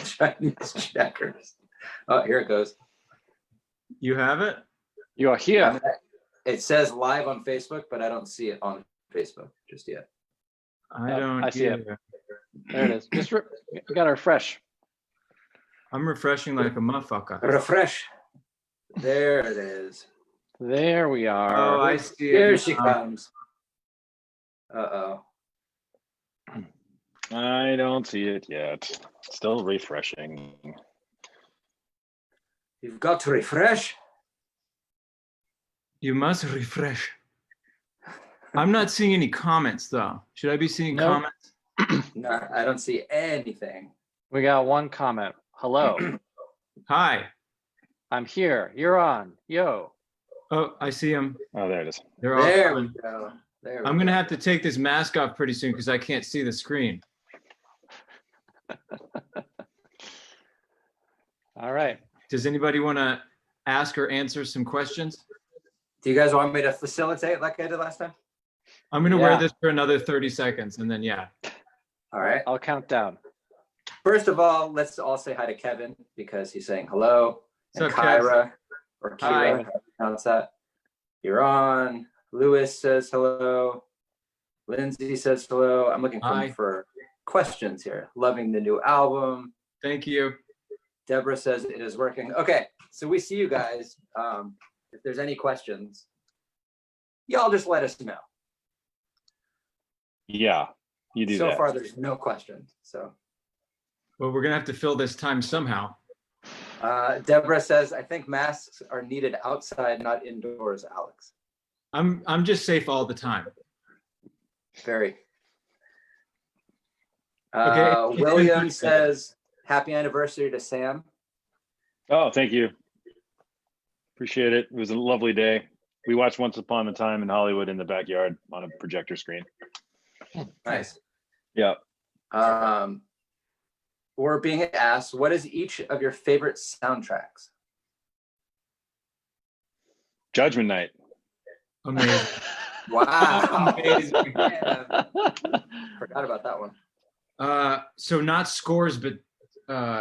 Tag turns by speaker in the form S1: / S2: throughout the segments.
S1: Chinese checkers. Oh, here it goes.
S2: You have it?
S3: You are here.
S1: It says live on Facebook, but I don't see it on Facebook just yet.
S2: I don't.
S3: I see it.
S2: either.
S3: There it is. Just we gotta refresh.
S2: I'm refreshing like a motherfucker.
S1: Refresh. There it is.
S3: There we
S2: Oh,
S3: are.
S2: I see
S1: Here
S2: it.
S1: she comes. Uh-oh.
S4: I don't see it yet. Still refreshing.
S1: You've got to refresh.
S2: You must refresh. I'm not seeing any comments though. Should I be seeing
S3: Nope.
S2: comments?
S1: No, I don't see anything.
S3: We got one comment. Hello.
S2: Hi.
S3: I'm here. You're on. Yo.
S2: Oh, I see them.
S4: Oh, there it is.
S2: They're all.
S1: There we
S2: fine.
S1: go. There we
S2: I'm gonna
S1: go.
S2: have to take this mask off pretty soon because I can't see the screen.
S3: All right.
S2: Does anybody want to ask or answer some questions?
S1: Do you guys want me to facilitate like I did last time?
S2: I'm gonna wear
S3: Yeah.
S2: this for another 30 seconds and then yeah.
S1: All right.
S3: I'll count down.
S1: First of all, let's all say hi to Kevin because he's saying hello. And
S2: What's up, Kev?
S1: Kyra or
S2: Hi.
S1: Kira, how you pronounce that. You're on. Lewis says hello. Lindsay says hello. I'm looking
S2: Hi.
S1: for questions here. Loving the new album.
S2: Thank you.
S1: Deborah says it is working. Okay, so we see you guys. If there's any questions, y'all just let us know.
S4: Yeah, you do
S1: So
S4: that.
S1: far, there's no questions. So
S2: Well, we're gonna have to fill this time somehow.
S1: Deborah says, I think masks are needed outside, not indoors, Alex.
S2: I'm just safe all the time.
S1: Very.
S2: Okay.
S1: William says, happy anniversary to Sam.
S4: Oh, thank you. Appreciate it. It was a lovely day. We watched Once Upon a Time in Hollywood in the backyard on a projector screen.
S1: Nice.
S4: Yeah.
S1: We're being asked, what is each of your favorite soundtracks?
S4: Judgment Night.
S2: Amazing.
S1: Wow.
S2: Amazing.
S1: Yeah, forgot about that one.
S2: So not scores, but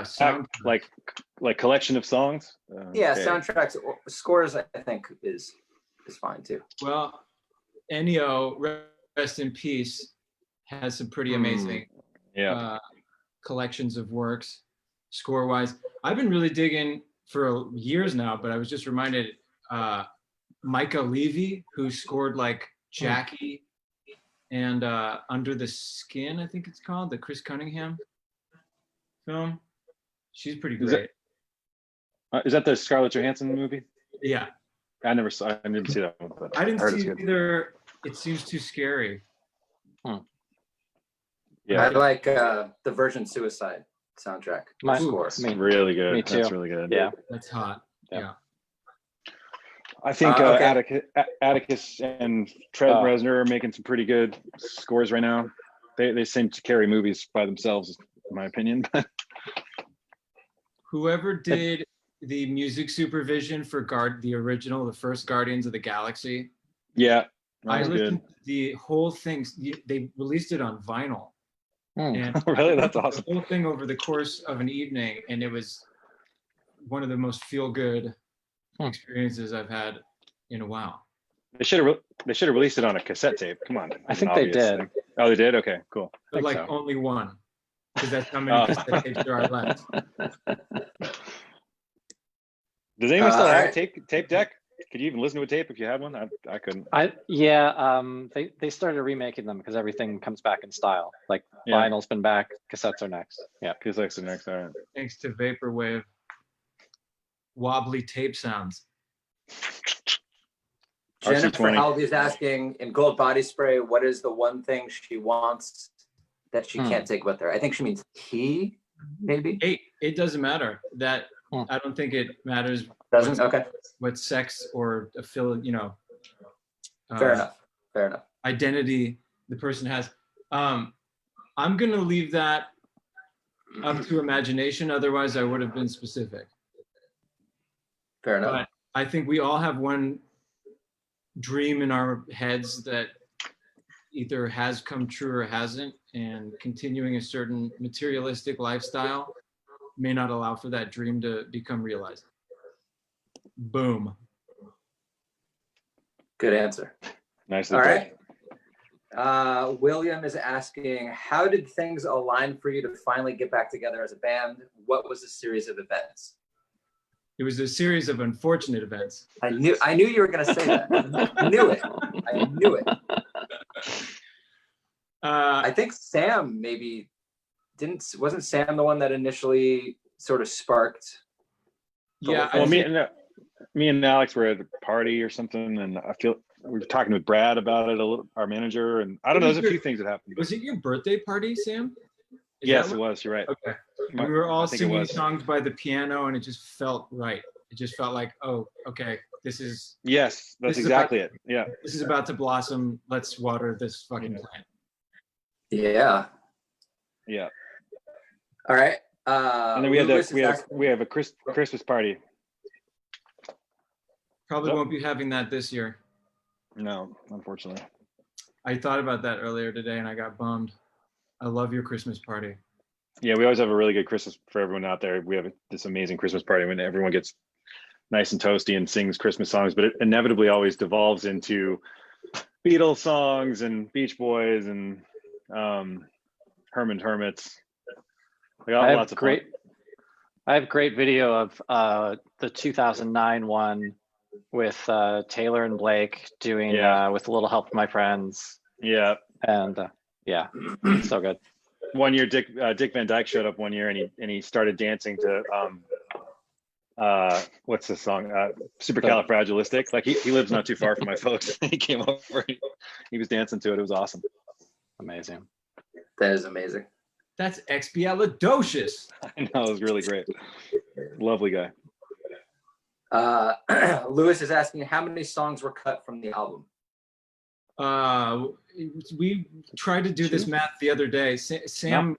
S2: sound.
S4: Like collection of songs.
S1: Yeah,
S4: Okay.
S1: soundtracks, scores, I think is fine too.
S2: Well, Ennio, rest in peace, has some pretty amazing
S4: Yeah.
S2: collections of works, score-wise. I've been really digging for years now, but I was just reminded, Micah Levy, who scored like Jackie and Under the Skin, I think it's called, the Chris Cunningham film. She's pretty
S4: Is
S2: great.
S4: Is that the Scarlett Johansson movie?
S2: Yeah,
S4: I didn't see that one. But
S2: I didn't
S4: heard it's
S2: see it
S4: good.
S2: either. It seems too scary.
S4: Yeah,
S1: I like the Virgin Suicide soundtrack
S3: My-
S1: score.
S4: it's
S3: me.
S4: really good.
S3: Me
S4: That's
S3: too.
S4: really good.
S3: Yeah.
S2: That's hot.
S4: Yeah.
S2: Yeah.
S4: I think
S1: Okay.
S4: Atticus and Trent
S3: Oh.
S4: Reznor are making some pretty good scores right now. They seem to carry movies by themselves, in my opinion.
S2: Whoever did the music supervision for the first Guardians of the Galaxy,
S4: Yeah, that
S2: I
S4: was
S2: listened
S4: good.
S2: to the whole thing. They released it on vinyl.
S3: Hmm.
S2: And
S4: Really?
S2: I
S4: That's
S2: listened to
S4: awesome.
S2: The whole thing over the course of an evening, and it was one of the most feel-good experiences I've had in a while.
S4: They should have released it on a cassette tape. Come on.
S3: I
S4: It's an
S3: think they
S4: obvious
S3: did.
S4: thing. Oh, they did? Okay, cool.
S2: But
S3: think
S2: like
S3: so.
S2: only one, because that's how many
S4: Oh.
S2: cassette tapes there are left.
S4: Does anyone still have a
S1: Alright.
S4: tape deck? Could you even listen to a tape if you had one? I couldn't.
S3: They started remaking them because everything comes back in style. Like
S4: Yeah.
S3: vinyl's been back, cassettes are next. Yeah.
S4: Because that's the next. All right.
S2: Thanks to vaporwave, wobbly tape sounds.
S1: Jennifer
S4: RC20.
S1: Halby is asking, in Gold Body Spray, what is the one thing she wants that she can't take with her? I think she means tea, maybe?
S2: It doesn't matter. That
S3: Hmm.
S2: I don't think it matters
S1: Doesn't? Okay,
S2: what sex or fair
S1: enough. Fair enough.
S2: identity the person has. I'm gonna leave that up to imagination. Otherwise, I would have been specific.
S1: Fair enough.
S2: But I think we all have one dream in our heads that either has come true or hasn't, and continuing a certain materialistic lifestyle may not allow for that dream to become realized. Boom.
S1: Good answer.
S4: Nicely
S1: All
S4: put.
S1: right. William is asking, how did things align for you to finally get back together as a band? What was the series of events?
S2: It was a series of unfortunate events.
S1: I knew you were going to say that. I knew it. I knew it. I think Sam maybe wasn't Sam the one that initially sort of sparked?
S2: Yeah,
S1: Well,
S4: Me and Alex were at a party or something, and I feel we were talking with Brad about it a little, our manager, and I don't know, there's a few things that happened.
S2: Was it your birthday party, Sam? Is
S4: Yes,
S2: that
S4: it
S2: what-
S4: was. You're right.
S2: Okay.
S4: My-
S2: We were all
S4: I think it
S2: singing
S4: was.
S2: songs by the piano, and it just felt right. It just felt like, oh, okay, this is
S4: Yes, that's
S2: This is
S4: exactly it. Yeah.
S2: about to blossom. Let's water this fucking
S4: Yeah.
S2: plant.
S1: Yeah.
S4: Yeah.
S1: All right.
S4: And then we have a Christmas party.
S2: Probably
S4: Yep.
S2: won't be having that this year.
S4: No, unfortunately.
S2: I thought about that earlier today, and I got bummed. I love your Christmas party.
S4: Yeah, we always have a really good Christmas for everyone out there. We have this amazing Christmas party when everyone gets nice and toasty and sings Christmas songs, but it inevitably always devolves into Beatles songs and Beach Boys and Herman Hermits. We got lots of fun.
S3: I have great video of the 2009 one with Taylor and Blake doing
S4: Yeah.
S3: with a little help from my friends,
S4: Yeah.
S3: and yeah, so good.
S4: One year, Dick Van Dyke showed up one year, and he started dancing to what's the song? Supercalifragilistic. Like he lives not too far from my folks. He came over. He was dancing to it. It was awesome.
S3: Amazing.
S1: That is amazing.
S2: That's expialidocious.
S4: I know, it was really great. Lovely guy.
S1: Lewis is asking, how many songs were cut from the album?
S2: We tried to do this math the other day. Sam,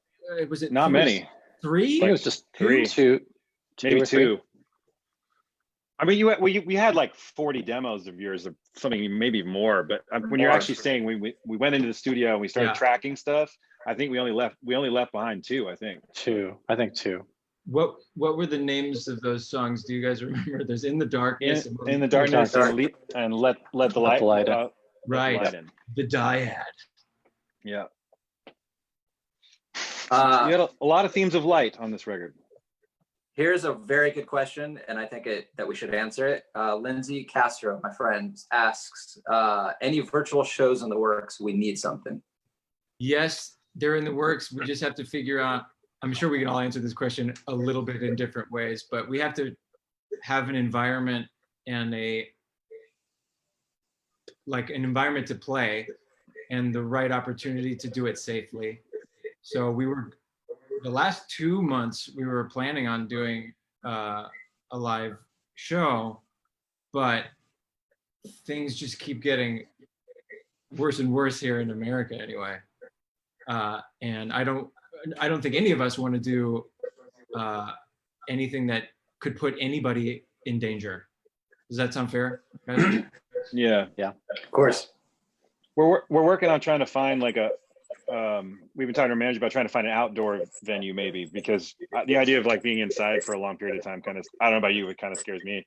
S2: was it
S4: Not many.
S3: I
S2: 3?
S3: think it was just
S4: Three.
S3: two
S4: Maybe
S3: or three.
S4: two. I mean, we had like 40 demos of yours, or something, maybe more. But when you're
S1: More.
S4: actually saying we went into the studio and we started
S2: Yeah.
S4: tracking stuff, I think we only left behind two. I think.
S3: I think two.
S2: What were the names of those songs? Do you guys remember? There's In the Darkness.
S4: In the darkness
S3: Dark.
S4: and let the light,
S3: the light in.
S2: Right.
S4: light in.
S2: The Dyad.
S4: Yeah.
S1: Uh,
S4: You had a lot of themes of light on this record.
S1: Here's a very good question, and I think that we should answer it. Lindsay Castro, my friend, asks, any virtual shows in the works? We need something.
S2: Yes, they're in the works. We just have to figure out. I'm sure we can all answer this question a little bit in different ways, but we have to have an environment and an environment to play and the right opportunity to do it safely. So the last 2 months we were planning on doing a live show, but things just keep getting worse and worse here in America anyway. And I don't think any of us want to do anything that could put anybody in danger. Does that sound fair, guys?
S4: Yeah.
S1: Of course.
S4: We're working on trying to find like we've been talking to our manager about trying to find an outdoor venue maybe, because the idea of like being inside for a long period of time I don't know about you, it kind of scares me.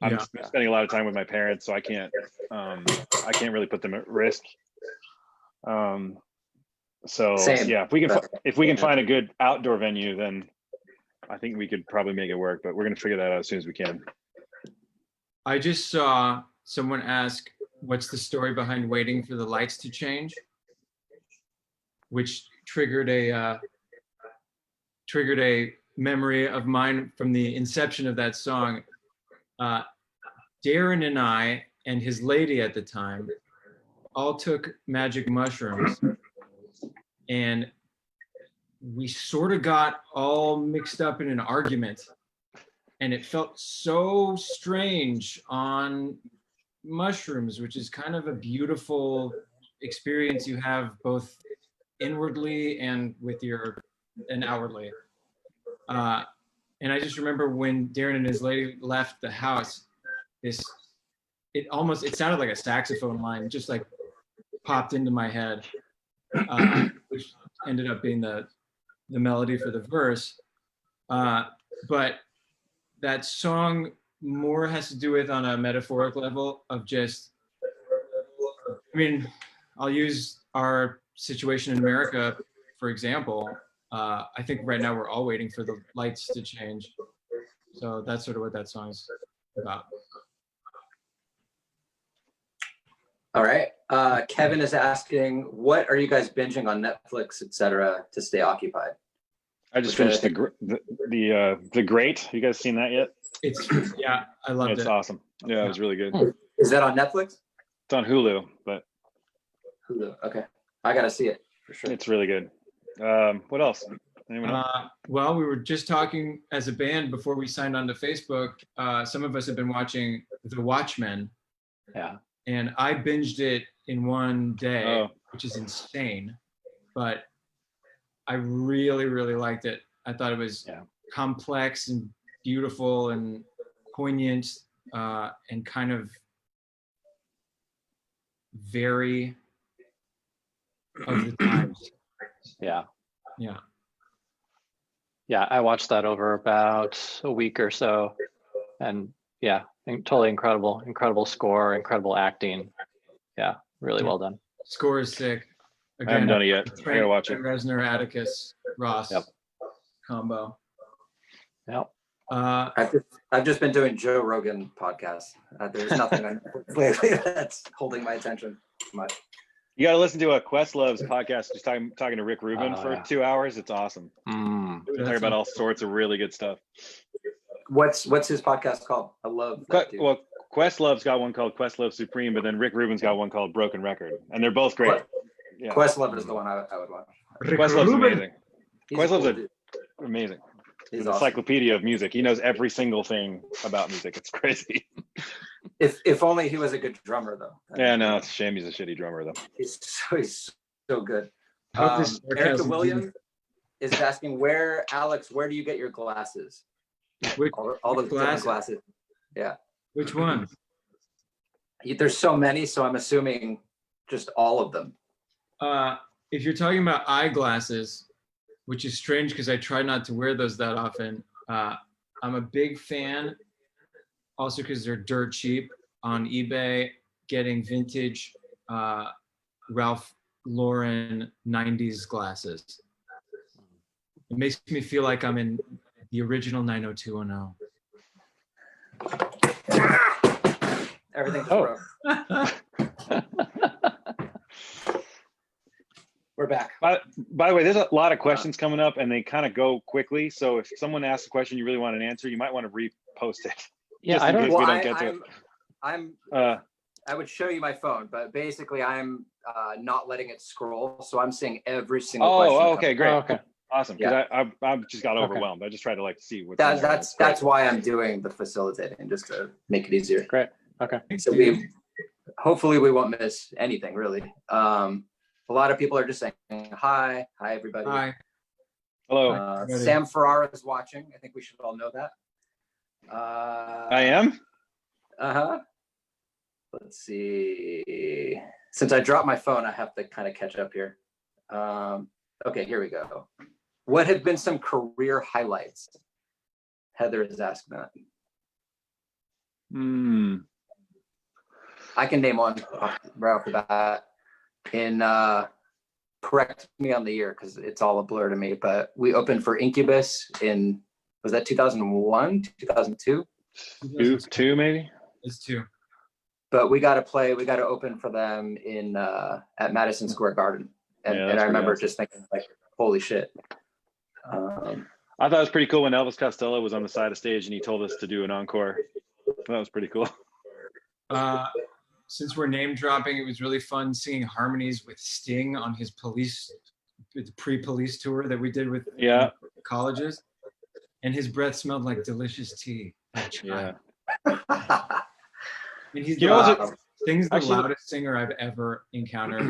S4: I'm
S2: Yeah.
S4: spending a lot of time with my parents, so I can't really put them at risk. So
S1: Same.
S4: yeah, if we can find a good outdoor venue, then I think we could probably make it work, but we're gonna figure that out as soon as we can.
S2: I just saw someone ask, what's the story behind Waiting for the Lights to Change? Which triggered a memory of mine from the inception of that song. Darren and I and his lady at the time all took magic mushrooms, and we sort of got all mixed up in an argument, and it felt so strange on mushrooms, which is kind of a beautiful experience you have both inwardly and outwardly. And I just remember when Darren and his lady left the house, it sounded like a saxophone line just like popped into my head, which ended up being the melody for the verse. But that song more has to do with on a metaphoric level of just, I mean, I'll use our situation in America, for example. I think right now we're all waiting for the lights to change. So that's sort of what that song is about.
S1: All right. Kevin is asking, what are you guys binging on Netflix, etc., to stay occupied?
S4: I just
S1: Which I
S4: finished the Great. You guys seen that yet?
S2: It's, yeah, I loved
S4: It's
S2: it.
S4: awesome. Yeah, it was really good.
S1: Is that on Netflix?
S4: It's on Hulu, but
S1: Hulu. Okay, I gotta see it for sure.
S4: it's really good. What else? Anyone else?
S2: Well, we were just talking as a band before we signed on to Facebook. Some of us have been watching The Watchmen,
S3: Yeah.
S2: and I binged it in one day,
S4: Oh.
S2: which is insane. But I really, really liked it. I thought it was complex and beautiful and poignant, and kind of very of the times.
S3: Yeah.
S2: Yeah.
S3: Yeah, I watched that over about a week or so, and yeah, totally incredible score, incredible acting. Yeah, really well done.
S2: Score is sick.
S4: I haven't done it yet. I gotta watch it.
S2: Trent Reznor, Atticus Ross
S3: Yep.
S2: combo.
S3: Yep.
S1: I've just been doing Joe Rogan podcasts. There's nothing on lately that's holding my attention much.
S4: You got to listen to a Questlove's podcast. Just talking to Rick Rubin
S3: Oh,
S4: for
S3: yeah.
S4: 2 hours. It's awesome. Talking about all sorts of really good stuff.
S1: What's his podcast called? I love that dude.
S4: Well, Questlove's got one called Questlove Supreme, but then Rick Rubin's got one called Broken Record, and they're both great. Yeah.
S1: Questlove is the one I would watch.
S4: Questlove's amazing.
S1: He's a
S4: Questlove's
S1: cool dude.
S4: amazing.
S1: He's
S4: An
S1: awesome.
S4: encyclopedia of music. He knows every single thing about music. It's crazy.
S1: If only he was a good drummer though.
S4: Yeah, no, it's a shame he's a shitty drummer though.
S1: He's so good.
S2: I hope this
S1: Erica
S2: sarcasm
S1: Williams is asking Alex, where do you get your glasses?
S2: Which,
S1: All those different glasses. Yeah.
S2: which one?
S1: There's so many, so I'm assuming just all of them.
S2: If you're talking about eyeglasses, which is strange because I try not to wear those that often, I'm a big fan, also because they're dirt cheap, on eBay, getting vintage Ralph Lauren 90s glasses. It makes me feel like I'm in the original 90210.
S1: Everything's
S3: Oh.
S1: broke. We're back.
S4: By the way, there's a lot of questions coming up, and they kind of go quickly. So if someone asks a question you really want an answer, you might want to repost it.
S3: Yeah,
S4: Just
S3: I
S4: in
S3: don't.
S4: case we don't get to it.
S1: I would show you my phone, but basically I'm not letting it scroll, so I'm seeing every single question.
S4: Oh, okay, great.
S3: Oh, okay.
S4: Awesome. Because I just got
S3: Okay.
S4: overwhelmed. I just tried to see what's in there.
S1: That's why I'm doing the facilitating, just to make it easier.
S3: Great. Okay.
S1: So hopefully we won't miss anything really. A lot of people are just saying hi everybody.
S2: Hi.
S4: Hello.
S1: Sam Ferrara is watching. I think we should all know that.
S4: I am?
S1: Uh-huh. Let's see. Since I dropped my phone, I have to kind of catch up here. Okay, here we go. What have been some career highlights? Heather is asking that. I can name one right off the bat. Correct me on the year because it's all a blur to me, but we opened for Incubus in, was that 2001, 2002?
S4: Two maybe?
S2: It's 2.
S1: But we got to open for them at Madison Square Garden. And,
S4: Yeah,
S1: and
S4: that's
S1: I remember
S4: pretty
S1: just thinking like, holy shit.
S4: I thought it was pretty cool when Elvis Costello was on the side of stage and he told us to do an encore. That was pretty cool.
S2: Since we're name dropping, it was really fun singing harmonies with Sting on his pre-police tour that we did with colleges. And his breath smelled like delicious tea.
S4: Yeah.
S2: And he's Sting's the
S4: actually-
S2: loudest singer I've ever encountered.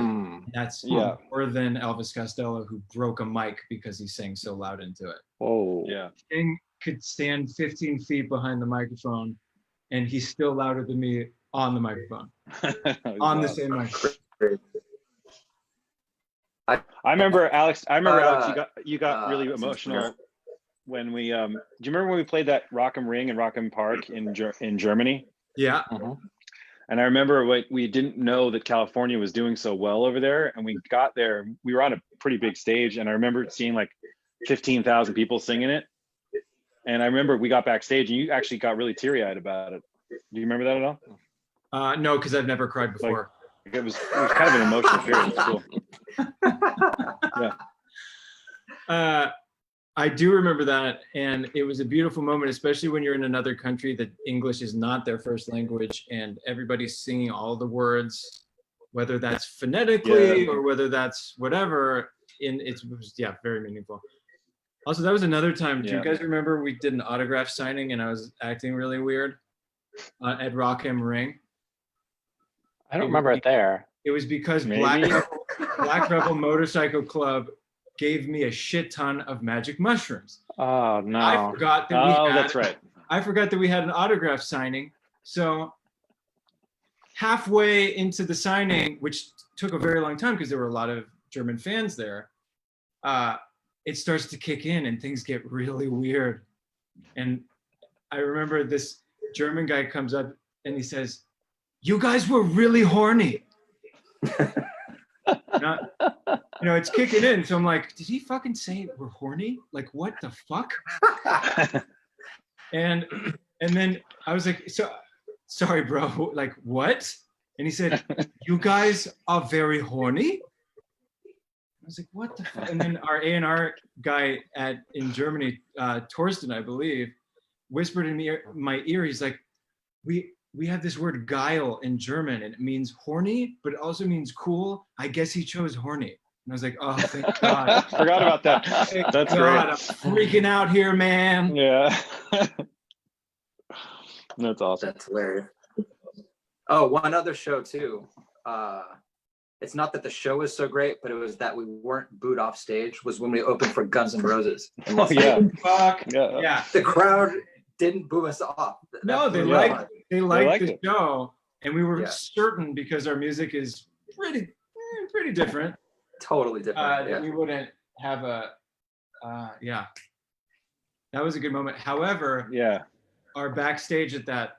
S2: That's more than Elvis Costello, who broke a mic because he sang so loud into it.
S3: Whoa.
S4: Yeah.
S2: Sting could stand 15 feet behind the microphone, and he's still louder than me on the microphone. On the same microphone.
S4: I remember Alex, you got really emotional. when we do you remember when we played that Rock 'em Ring and Rock 'em Park in Germany?
S2: Yeah.
S3: Mhm.
S4: And I remember we didn't know that California was doing so well over there. And we got there, we were on a pretty big stage. And I remember seeing like 15,000 people singing it. And I remember we got backstage and you actually got really teary eyed about it. Do you remember that at all?
S2: No, because I've never cried before.
S4: It was kind of an emotional period. It was cool.
S2: I do remember that, and it was a beautiful moment, especially when you're in another country that English is not their first language, and everybody's singing all the words, whether that's phonetically
S4: Yeah.
S2: or whether that's whatever. It was very meaningful. Also, that was another time. Do you
S4: Yeah.
S2: guys remember we did an autograph signing and I was acting really weird at Rock 'em Ring?
S3: I don't remember it there.
S2: It was because
S4: Maybe.
S2: Black Rebel Motorcycle Club gave me a shit ton of magic mushrooms.
S3: Oh
S2: I
S3: no.
S2: forgot that
S4: Oh, that's right.
S2: I forgot that we had an autograph signing. So halfway into the signing, which took a very long time because there were a lot of German fans there, it starts to kick in and things get really weird. And I remember this German guy comes up and he says, "You guys were really horny." It's kicking in. So I'm like, did he fucking say we're horny? Like, what the fuck? And then I was like, sorry, bro. Like, what? And he said, "You guys are very horny." I was like, what the fuck? And then our A&R guy in Germany, Torsten, I believe, whispered in my ear. He's like, we have this word "geil" in German, and it means horny, but it also means cool. I guess he chose horny. And I was like, oh, thank God.
S4: Forgot about that.
S2: Thank
S4: That's
S2: God,
S4: great.
S2: I'm freaking out here, man.
S4: Yeah. That's awesome.
S1: That's hilarious. Oh, one other show too. It's not that the show was so great, but it was that we weren't booed off stage. Was when we opened for Guns N' Roses. And
S4: Oh yeah.
S2: Fuck.
S4: Yeah.
S2: Yeah.
S1: the crowd didn't boo us off.
S2: No, they
S1: blew me
S2: liked
S1: off.
S2: they liked
S4: liked
S2: the
S4: it.
S2: show, and we were
S1: Yeah.
S2: certain because our music is pretty different.
S1: Totally different.
S2: That we wouldn't have that was a good moment. However,
S4: Yeah.
S2: our backstage at that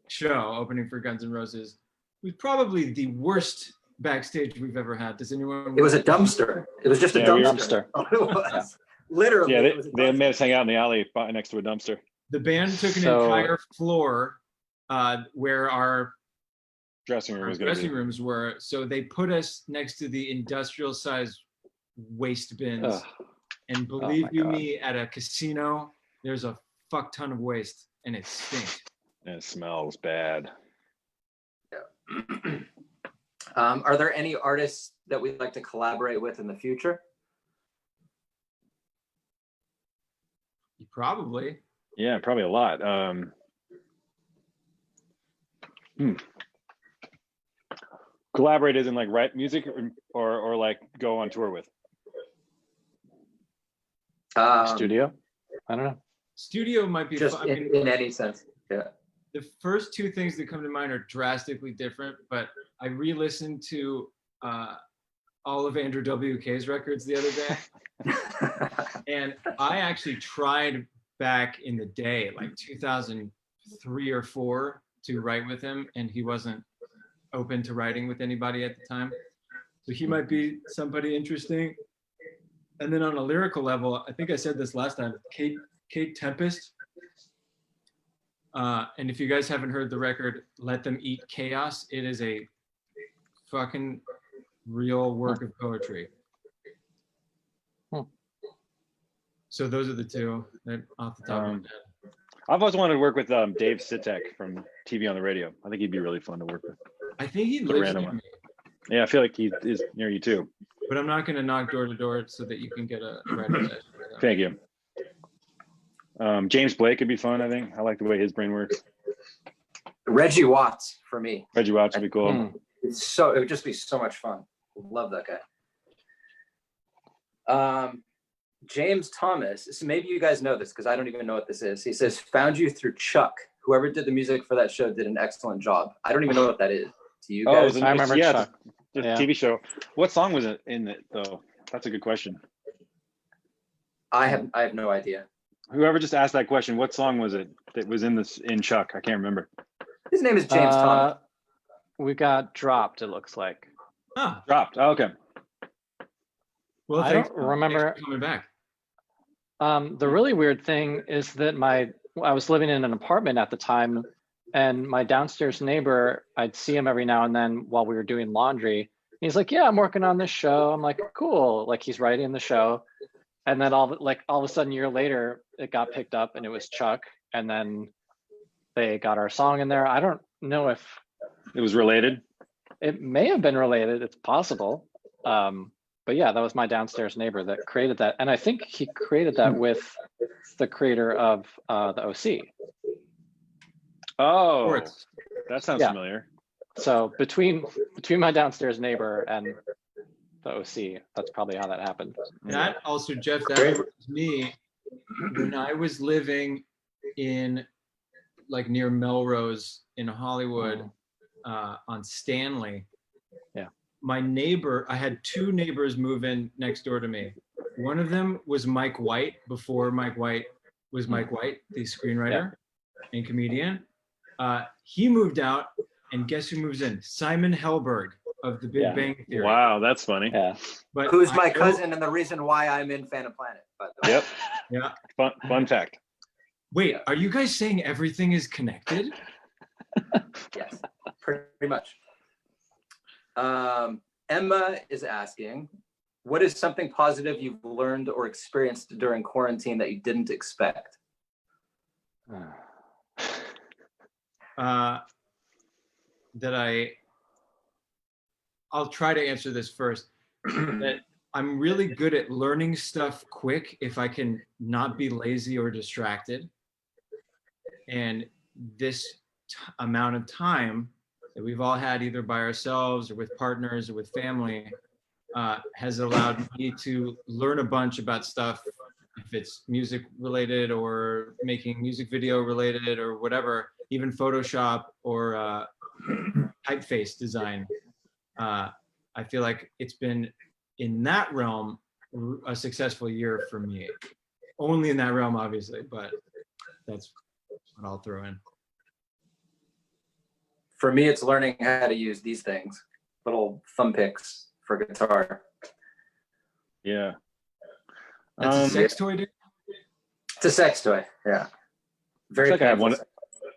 S2: show opening for Guns N' Roses was probably the worst backstage we've ever had. Does anyone?
S1: It was a dumpster. It was just a
S4: Yeah, we were-
S1: dumpster. Oh, it was. Literally.
S4: Yeah.
S1: it was a
S4: They
S1: dumpster.
S4: made us hang out in the alley next to a dumpster.
S2: The band took an
S3: So-
S2: entire floor where our
S4: Dressing room was gonna
S2: dressing
S4: be.
S2: rooms were, so they put us next to the industrial size waste bins.
S3: Ugh.
S2: And believe
S3: my
S2: you
S3: God.
S2: me, at a casino, there's a fuck ton of waste and it stinks.
S4: And it smells bad.
S1: Are there any artists that we'd like to collaborate with in the future?
S2: Probably.
S4: Yeah, probably a lot. Collaborate isn't like write music or like go on tour with.
S3: Studio? I don't know.
S2: Studio might be
S1: Just
S2: fun. I mean,
S1: in any sense. Yeah.
S2: the first two things that come to mind are drastically different, but I re-listened to all of Andrew WK's records the other day. And I actually tried back in the day, like 2003 or 4, to write with him, and he wasn't open to writing with anybody at the time. So he might be somebody interesting. And then on a lyrical level, I think I said this last time, Kate Tempest. And if you guys haven't heard the record, Let Them Eat Chaos, it is a fucking real work of poetry.
S3: Hmm.
S2: So those are the two that off the top of my head.
S4: I've always wanted to work with Dave Sitek from TV on the Radio. I think he'd be really fun to work with.
S2: I think he
S4: The
S2: lives
S4: random
S2: near
S4: one.
S2: me,
S4: Yeah, I feel like he is near you too.
S2: but I'm not going to knock door to door so that you can get a writer session with him.
S4: Thank you. James Blake could be fun, I think. I like the way his brain works.
S1: Reggie Watts for me.
S4: Reggie Watts would be cool.
S3: Hmm.
S1: It would just be so much fun. Love that guy. James Thomas, so maybe you guys know this because I don't even know what this is. He says, found you through Chuck. Whoever did the music for that show did an excellent job. I don't even know what that is. Do you
S4: Oh, it
S1: guys?
S4: was an-
S3: I remember
S4: yeah,
S3: Chuck.
S4: the
S3: Yeah.
S4: TV show. What song was it in it though? That's a good question.
S1: I have no idea.
S4: Whoever just asked that question, what song was it that was in Chuck? I can't remember.
S1: His name is James Thomas.
S3: We got dropped, it looks like.
S2: Ah,
S4: Dropped. Oh, okay.
S2: well,
S3: I
S2: thanks,
S3: don't
S2: Tom. Thanks
S3: remember-
S2: for coming back.
S3: The really weird thing is that I was living in an apartment at the time, and my downstairs neighbor, I'd see him every now and then while we were doing laundry. He's like, "Yeah, I'm working on this show." I'm like, "Cool." Like he's writing the show, and then all of a sudden, a year later, it got picked up, and it was Chuck, and then they got our song in there. I don't know if
S4: It was related.
S3: it may have been related. It's possible. But yeah, that was my downstairs neighbor that created that. And I think he created that with the creator of the OC.
S4: Oh,
S2: Sports.
S4: that sounds
S3: Yeah.
S4: familiar.
S3: So between my downstairs neighbor and the OC, that's probably how that happened.
S2: That also, Jeff, that
S1: Great.
S2: was me when I was living in like near Melrose in Hollywood on Stanley.
S3: Yeah.
S2: My neighbor, I had two neighbors move in next door to me. One of them was Mike White before Mike White was Mike White, the screenwriter and comedian. He moved out, and guess who moves in? Simon Helberg of The Big
S3: Yeah.
S2: Bang Theory.
S4: Wow, that's funny.
S3: Yeah.
S2: But
S1: Who's
S2: I
S1: my
S2: don't-
S1: cousin and the reason why I'm in Phantom Planet, by the way.
S4: Yep.
S2: Yeah.
S4: Fun fact.
S2: Wait, are you guys saying everything is connected?
S1: Yes, pretty much. Emma is asking, what is something positive you've learned or experienced during quarantine that you didn't expect?
S2: I'll try to answer this first. That I'm really good at learning stuff quick if I can not be lazy or distracted. And this amount of time that we've all had either by ourselves or with partners or with family has allowed me to learn a bunch about stuff, if it's music related or making music video related or whatever, even Photoshop or typeface design. I feel like it's been in that realm a successful year for me. Only in that realm, obviously, but that's what I'll throw in.
S1: For me, it's learning how to use these things, little thumb picks for guitar.
S4: Yeah.
S2: That's a sex toy, dude?
S1: It's a sex toy, yeah. Very
S4: Looks like I have
S1: painful
S4: one.
S1: sex.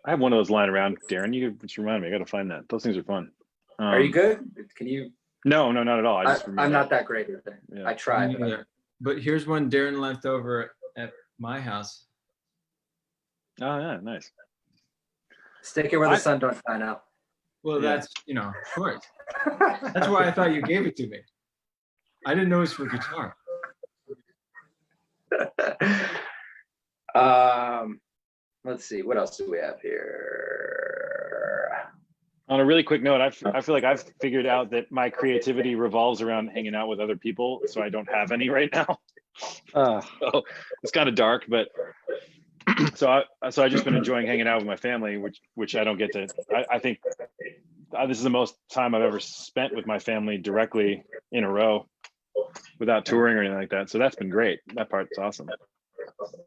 S4: I have one of those lying around, Darren. You just remind me. I got to find that. Those things are fun.
S1: Are you good? Can you?
S4: No, not at all. I just
S1: I'm
S4: remember
S1: not that great with it.
S4: Yeah.
S1: I tried.
S2: Me neither. But here's one Darren left over at my house.
S4: Oh yeah, nice.
S1: Stick it where the sun don't shine out.
S2: Well,
S4: Yeah.
S2: that's, of course. That's why I thought you gave it to me. I didn't know it was for guitar.
S1: Let's see, what else do we have here?
S4: On a really quick note, I feel like I've figured out that my creativity revolves around hanging out with other people, so I don't have any right now. So it's kind of dark, but so I just been enjoying hanging out with my family, which I don't get to. I think this is the most time I've ever spent with my family directly in a row, without touring or anything like that. So that's been great. That part's awesome.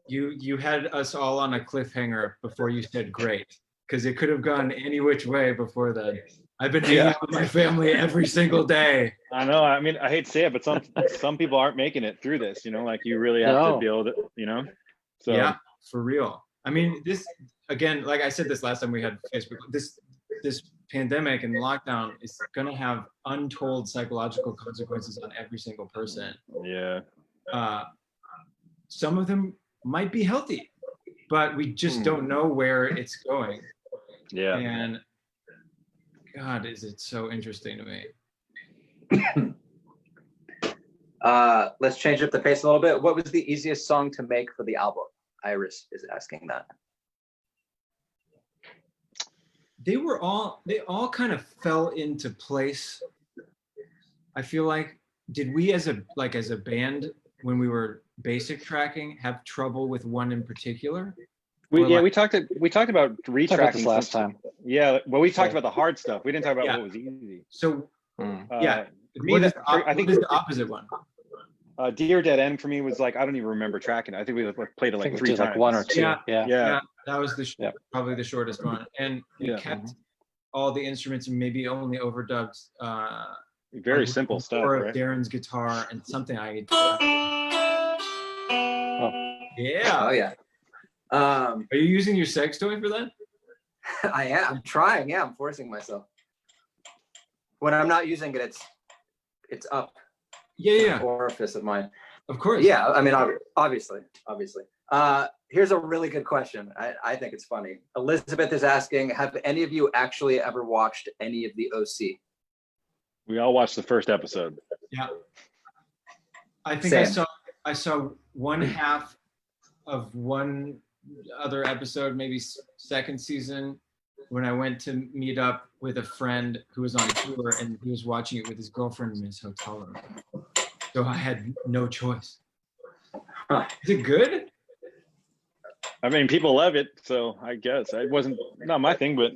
S2: You had us all on a cliffhanger before you said great, because it could have gone any which way before then. I've been hanging out with my family every single day.
S4: I know. I mean, I hate to say it, but some people aren't making it through this. Like you really have to
S3: No.
S4: be able to. So
S2: Yeah, for real. I mean, this, again, like I said this last time we had Facebook, this pandemic and lockdown is gonna have untold psychological consequences on every single person.
S4: yeah.
S2: Some of them might be healthy, but we just don't know where it's going.
S4: Yeah.
S2: And God, is it so interesting to me.
S1: Let's change up the pace a little bit. What was the easiest song to make for the album? Iris is asking that.
S2: They all kind of fell into place. I feel like, did we as a band, when we were basic tracking, have trouble with one in particular?
S4: We
S2: Or
S4: talked about
S3: Talked about
S4: retracking
S3: this last time.
S4: Yeah, well, we talked
S3: Yeah.
S4: about the hard stuff. We didn't talk about
S2: Yeah.
S4: what was easy.
S2: So
S3: Mm.
S2: Yeah.
S4: Me,
S2: what is
S4: I think
S2: the opposite one?
S4: Dear Dead End for me was like, I don't even remember tracking it. I think we like played it
S3: I
S4: like
S3: think we
S4: 3
S3: did
S4: times.
S3: like 1 or 2.
S2: Yeah.
S3: Yeah.
S4: Yeah.
S2: That was
S3: Yep.
S2: probably the shortest one. And we
S4: Yeah.
S2: kept all the instruments and maybe only overdubbed
S4: Very
S2: a
S4: simple
S2: little
S4: stuff,
S2: more of
S4: right?
S2: Darren's guitar and something I
S3: Oh.
S2: Yeah.
S1: Oh yeah.
S2: Are you using your sex toy for that?
S1: I am trying. Yeah, I'm forcing myself. When I'm not using it, it's up
S2: Yeah.
S1: the orifice of mine.
S2: Of course.
S1: Yeah, I mean, obviously. Here's a really good question. I think it's funny. Elizabeth is asking, have any of you actually ever watched any of the OC?
S4: We all watched the first episode.
S2: Yeah. I think
S1: Same.
S2: I saw one half of one other episode, maybe second season, when I went to meet up with a friend who was on tour and he was watching it with his girlfriend in his hotel room. So I had no choice.
S1: Huh.
S2: Is it good?
S4: I mean, people love it, so I guess it wasn't not my thing, but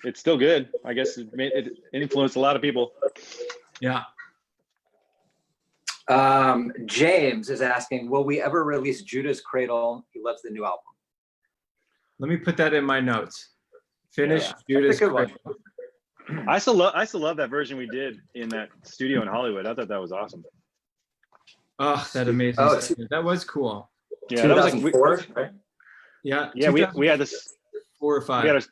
S4: it's still good. I guess it influenced a lot of people.
S2: Yeah.
S1: James is asking, will we ever release Judas Cradle? He loves the new album.
S2: Let me put that in my notes. Finish
S1: Yeah.
S2: Judas.
S1: That's a good one.
S2: Cradle.
S4: I still love that version we did in that studio in Hollywood. I thought that was awesome.
S2: Oh, that amazing.
S1: Oh,
S2: stuff. That was cool.
S4: Yeah, that was like
S1: 2004, right?
S2: Yeah.
S4: yeah, we had this
S2: 4 or 5.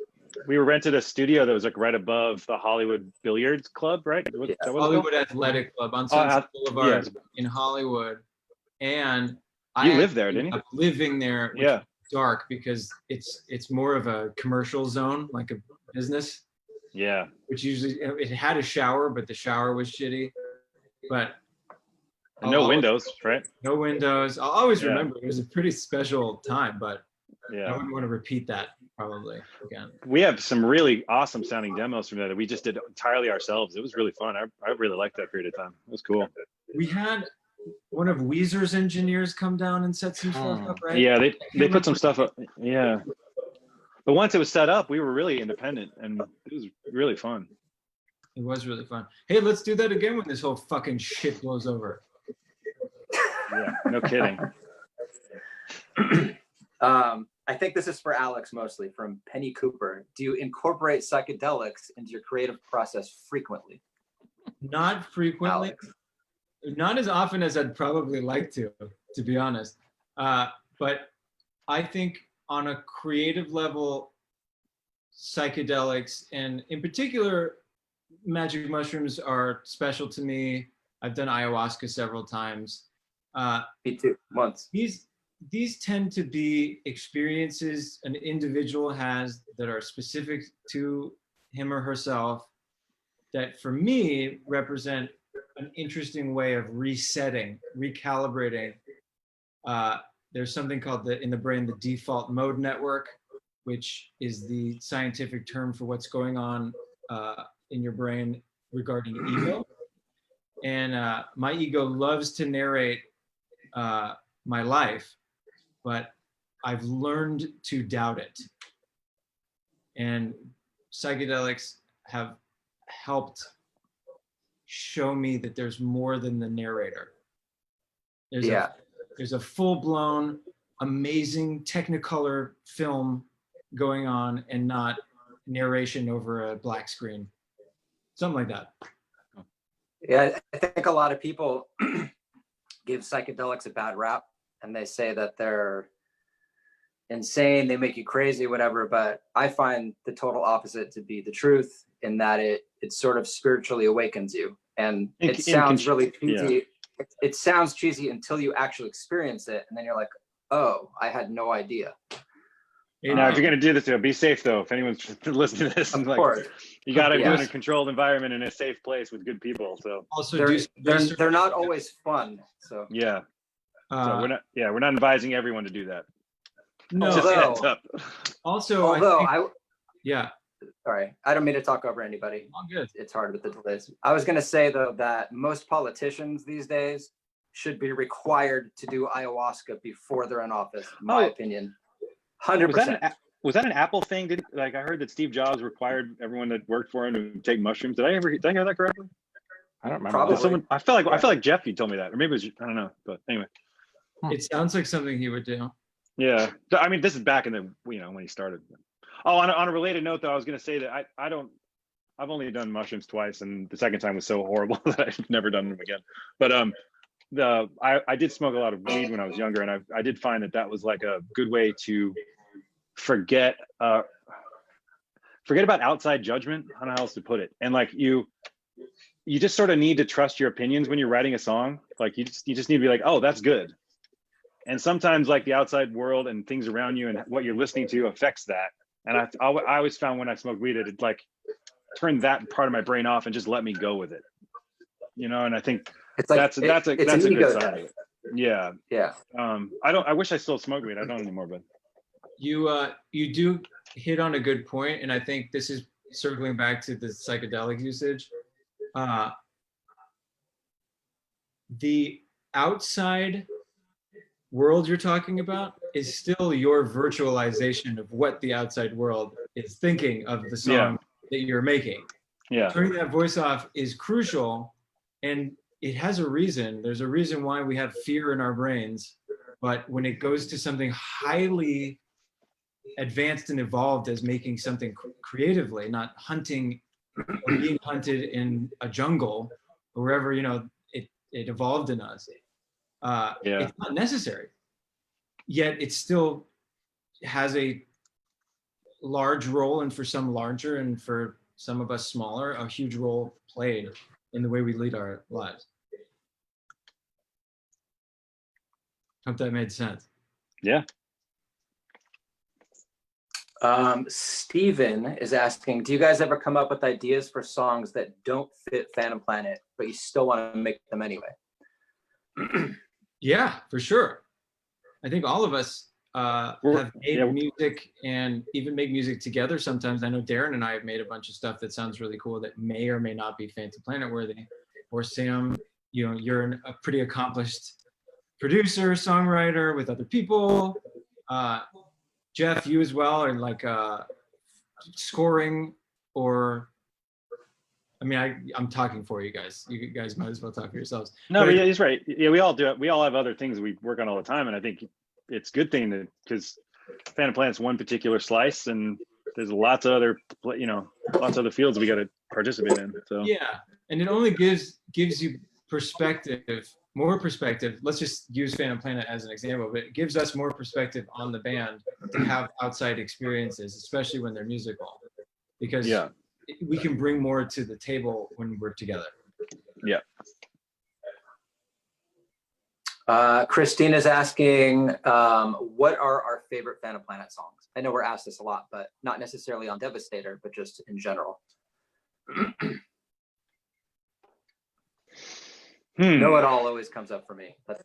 S4: we were rented a studio that was like right above the Hollywood Billiards Club, right? What
S1: Yeah.
S4: that was
S2: Hollywood Athletic Club on Sunset Boulevard
S4: yeah.
S2: in Hollywood, and
S4: You
S2: I
S4: lived there,
S2: ended
S4: didn't you?
S2: up living there. Which
S4: Yeah.
S2: was dark because it's more of a commercial zone, like a business,
S4: Yeah.
S2: which usually it had a shower, but the shower was shitty. But
S4: And no windows, right?
S2: no windows. I'll always
S4: Yeah.
S2: remember it was a pretty special time, but I
S4: Yeah.
S2: wouldn't want to repeat that probably again.
S4: We have some really awesome sounding demos from there that we just did entirely ourselves. It was really fun. I really liked that period of time. It was cool.
S2: We had one of Weezer's engineers come down and set some stuff up, right?
S4: Yeah, they put some stuff up. Yeah. But once it was set up, we were really independent and it was really fun.
S2: It was really fun. Hey, let's do that again when this whole fucking shit blows over.
S4: Yeah, no kidding.
S1: I think this is for Alex mostly, from Penny Cooper. Do you incorporate psychedelics into your creative process frequently?
S2: Not frequently,
S1: Alex?
S2: not as often as I'd probably like to be honest. But I think on a creative level, psychedelics and in particular, magic mushrooms are special to me. I've done ayahuasca several times.
S1: Me too, once.
S2: These tend to be experiences an individual has that are specific to him or herself that for me represent an interesting way of resetting, recalibrating. There's something called in the brain, the default mode network, which is the scientific term for what's going on in your brain regarding ego. And my ego loves to narrate my life, but I've learned to doubt it. And psychedelics have helped show me that there's more than the narrator. There's a full-blown, amazing Technicolor film going on and not narration over a black screen. Something like that.
S1: Yeah, I think a lot of people give psychedelics a bad rap and they say that they're insane, they make you crazy, whatever. But I find the total opposite to be the truth, in that it sort of spiritually awakens you. And it sounds really cheesy. Yeah. It sounds cheesy until you actually experience it, and then you're like, oh, I had no idea.
S4: Now, if you're gonna do this, be safe though. If anyone's listening to this,
S1: of course,
S4: you gotta do it in a controlled environment in a safe place with good people. So
S2: also,
S1: they're not always fun. So
S4: yeah, so we're not advising everyone to do that.
S2: No. Also,
S1: sorry, I don't mean to talk over anybody.
S2: All good.
S1: It's hard with the delays. I was gonna say though that most politicians these days should be required to do ayahuasca before they're in office, in my opinion. 100%.
S4: Was that an Apple thing? I heard that Steve Jobs required everyone that worked for him to take mushrooms. Did I hear that correctly?
S3: I don't remember.
S1: Probably.
S3: that.
S4: Someone, I feel like Jeff, you told me that, or maybe it was, I don't know, but anyway.
S2: It sounds like something he would do.
S4: Yeah, I mean, this is back in the, when he started. Oh, on a related note, though, I was going to say that I've only done mushrooms twice, and the second time was so horrible that I've never done them again. But I did smoke a lot of weed when I was younger, and I did find that was like a good way to forget about outside judgment. I don't know how else to put it. And like you just sort of need to trust your opinions when you're writing a song. Like you just need to be like, oh, that's good. And sometimes like the outside world and things around you and what you're listening to affects that. And I always found when I smoked weed, it like turned that part of my brain off and just let me go with it. And I think
S1: It's like
S4: that's a
S1: it's an
S4: good
S1: ego
S4: side
S1: death.
S4: of it. Yeah.
S1: Yeah.
S4: I wish I still smoked weed. I don't anymore, but
S2: You do hit on a good point, and I think this is circling back to the psychedelic usage. The outside world you're talking about is still your virtualization of what the outside world is thinking of the song that you're making.
S4: yeah.
S2: Turning that voice off is crucial, and it has a reason. There's a reason why we have fear in our brains, but when it goes to something highly advanced and evolved as making something creatively, not hunting or being hunted in a jungle or wherever it evolved in us, it's not necessary. Yet it still has a large role, and for some larger, and for some of us smaller, a huge role played in the way we lead our lives. Hope that made sense.
S4: Yeah.
S1: Steven is asking, do you guys ever come up with ideas for songs that don't fit Phantom Planet, but you still want to make them anyway?
S2: Yeah, for sure. I think all of us have made music and even make music together sometimes. I know Darren and I have made a bunch of stuff that sounds really cool that may or may not be Phantom Planet worthy. Or Sam, you're a pretty accomplished producer, songwriter with other people. Jeff, you as well, are like scoring, or I mean, I'm talking for you guys. You guys might as well talk for yourselves.
S4: No, but yeah, he's right. Yeah, we all do it. We all have other things we work on all the time, and I think it's a good thing that, because Phantom Planet's one particular slice, and there's lots of other fields we got to participate in. So
S2: yeah, and it only gives you more perspective. Let's just use Phantom Planet as an example, but it gives us more perspective on the band to have outside experiences, especially when they're musical, because we can bring more to the table when we're together.
S4: Yeah.
S1: Christine is asking, what are our favorite Phantom Planet songs? I know we're asked this a lot, but not necessarily on Devastator, but just in general. Know It All always comes up for me.
S4: That's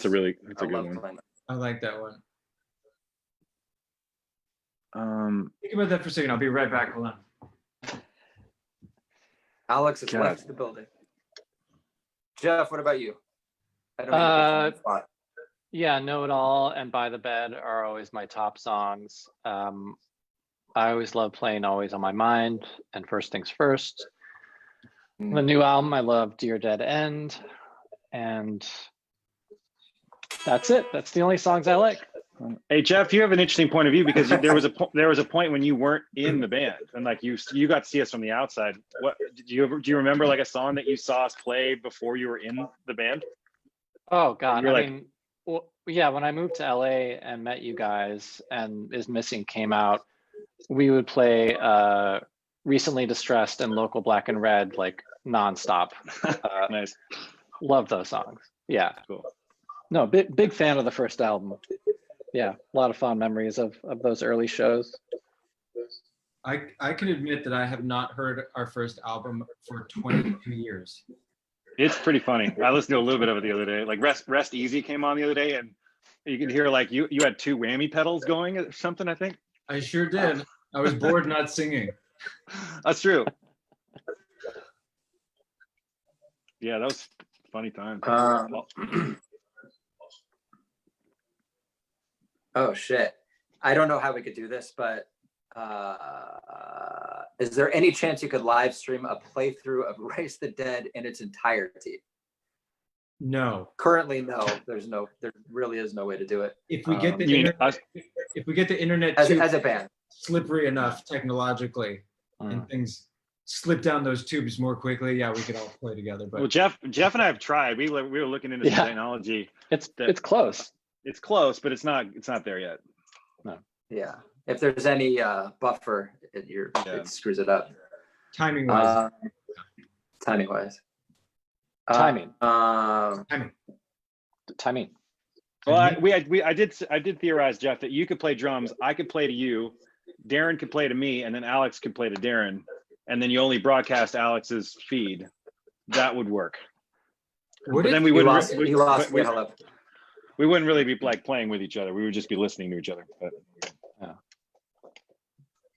S4: a good one.
S2: I like that one. Think about that for a second. I'll be right back. Hold on.
S1: Alex has left the building. Jeff, what about you? I don't know.
S3: Yeah, Know It All and By the Bed are always my top songs. I always love playing Always on My Mind and First Things First. The new album, I love Dear Dead End, and that's it. That's the only songs I like.
S4: Hey Jeff, you have an interesting point of view, because there was a point when you weren't in the band, and like you got to see us from the outside. What do you remember, like a song that you saw us play before you were in the band?
S3: Oh God,
S4: I
S3: mean, well, yeah, when I moved to LA and met you guys and Is Missing came out, we would play Recently Distressed and Local Black and Red like nonstop.
S4: Nice.
S3: Love those songs. Yeah.
S4: Cool.
S3: No, big fan of the first album. Yeah, a lot of fond memories of those early shows.
S2: I can admit that I have not heard our first album for 22 years.
S4: It's pretty funny. I listened to a little bit of it the other day. Like Rest Easy came on the other day, and you can hear like you had two whammy pedals going or something, I think.
S2: I sure did. I was bored not singing.
S4: That's true. Yeah, that was a funny time.
S1: Oh shit. I don't know how we could do this, but Is there any chance you could live stream a playthrough of Race the Dead in its entirety?
S2: No.
S1: Currently, no. There really is no way to do it.
S2: If we get the
S4: You mean
S2: internet,
S4: us?
S2: if we get the internet
S1: As,
S2: too
S1: as a band.
S2: slippery enough technologically, and things slip down those tubes more quickly, yeah, we could all play together. But
S4: Well, Jeff and I have tried. We were looking into some
S3: Yeah.
S4: technology.
S3: It's close.
S4: It's close, but it's not there yet.
S1: Yeah. If there's any buffer,
S4: Yeah.
S1: it screws it up.
S2: timing wise,
S1: Timing wise.
S3: Timing.
S2: timing.
S4: Well, I did theorize, Jeff, that you could play drums, I could play to you, Darren could play to me, and then Alex could play to Darren, and then you only broadcast Alex's feed. That would work.
S2: Would
S4: But
S2: it?
S4: then we
S1: You
S4: wouldn't.
S1: lost,
S4: we,
S1: you lost
S4: we,
S1: me. Hello.
S4: we wouldn't really be like playing with each other. We would just be listening to each other. But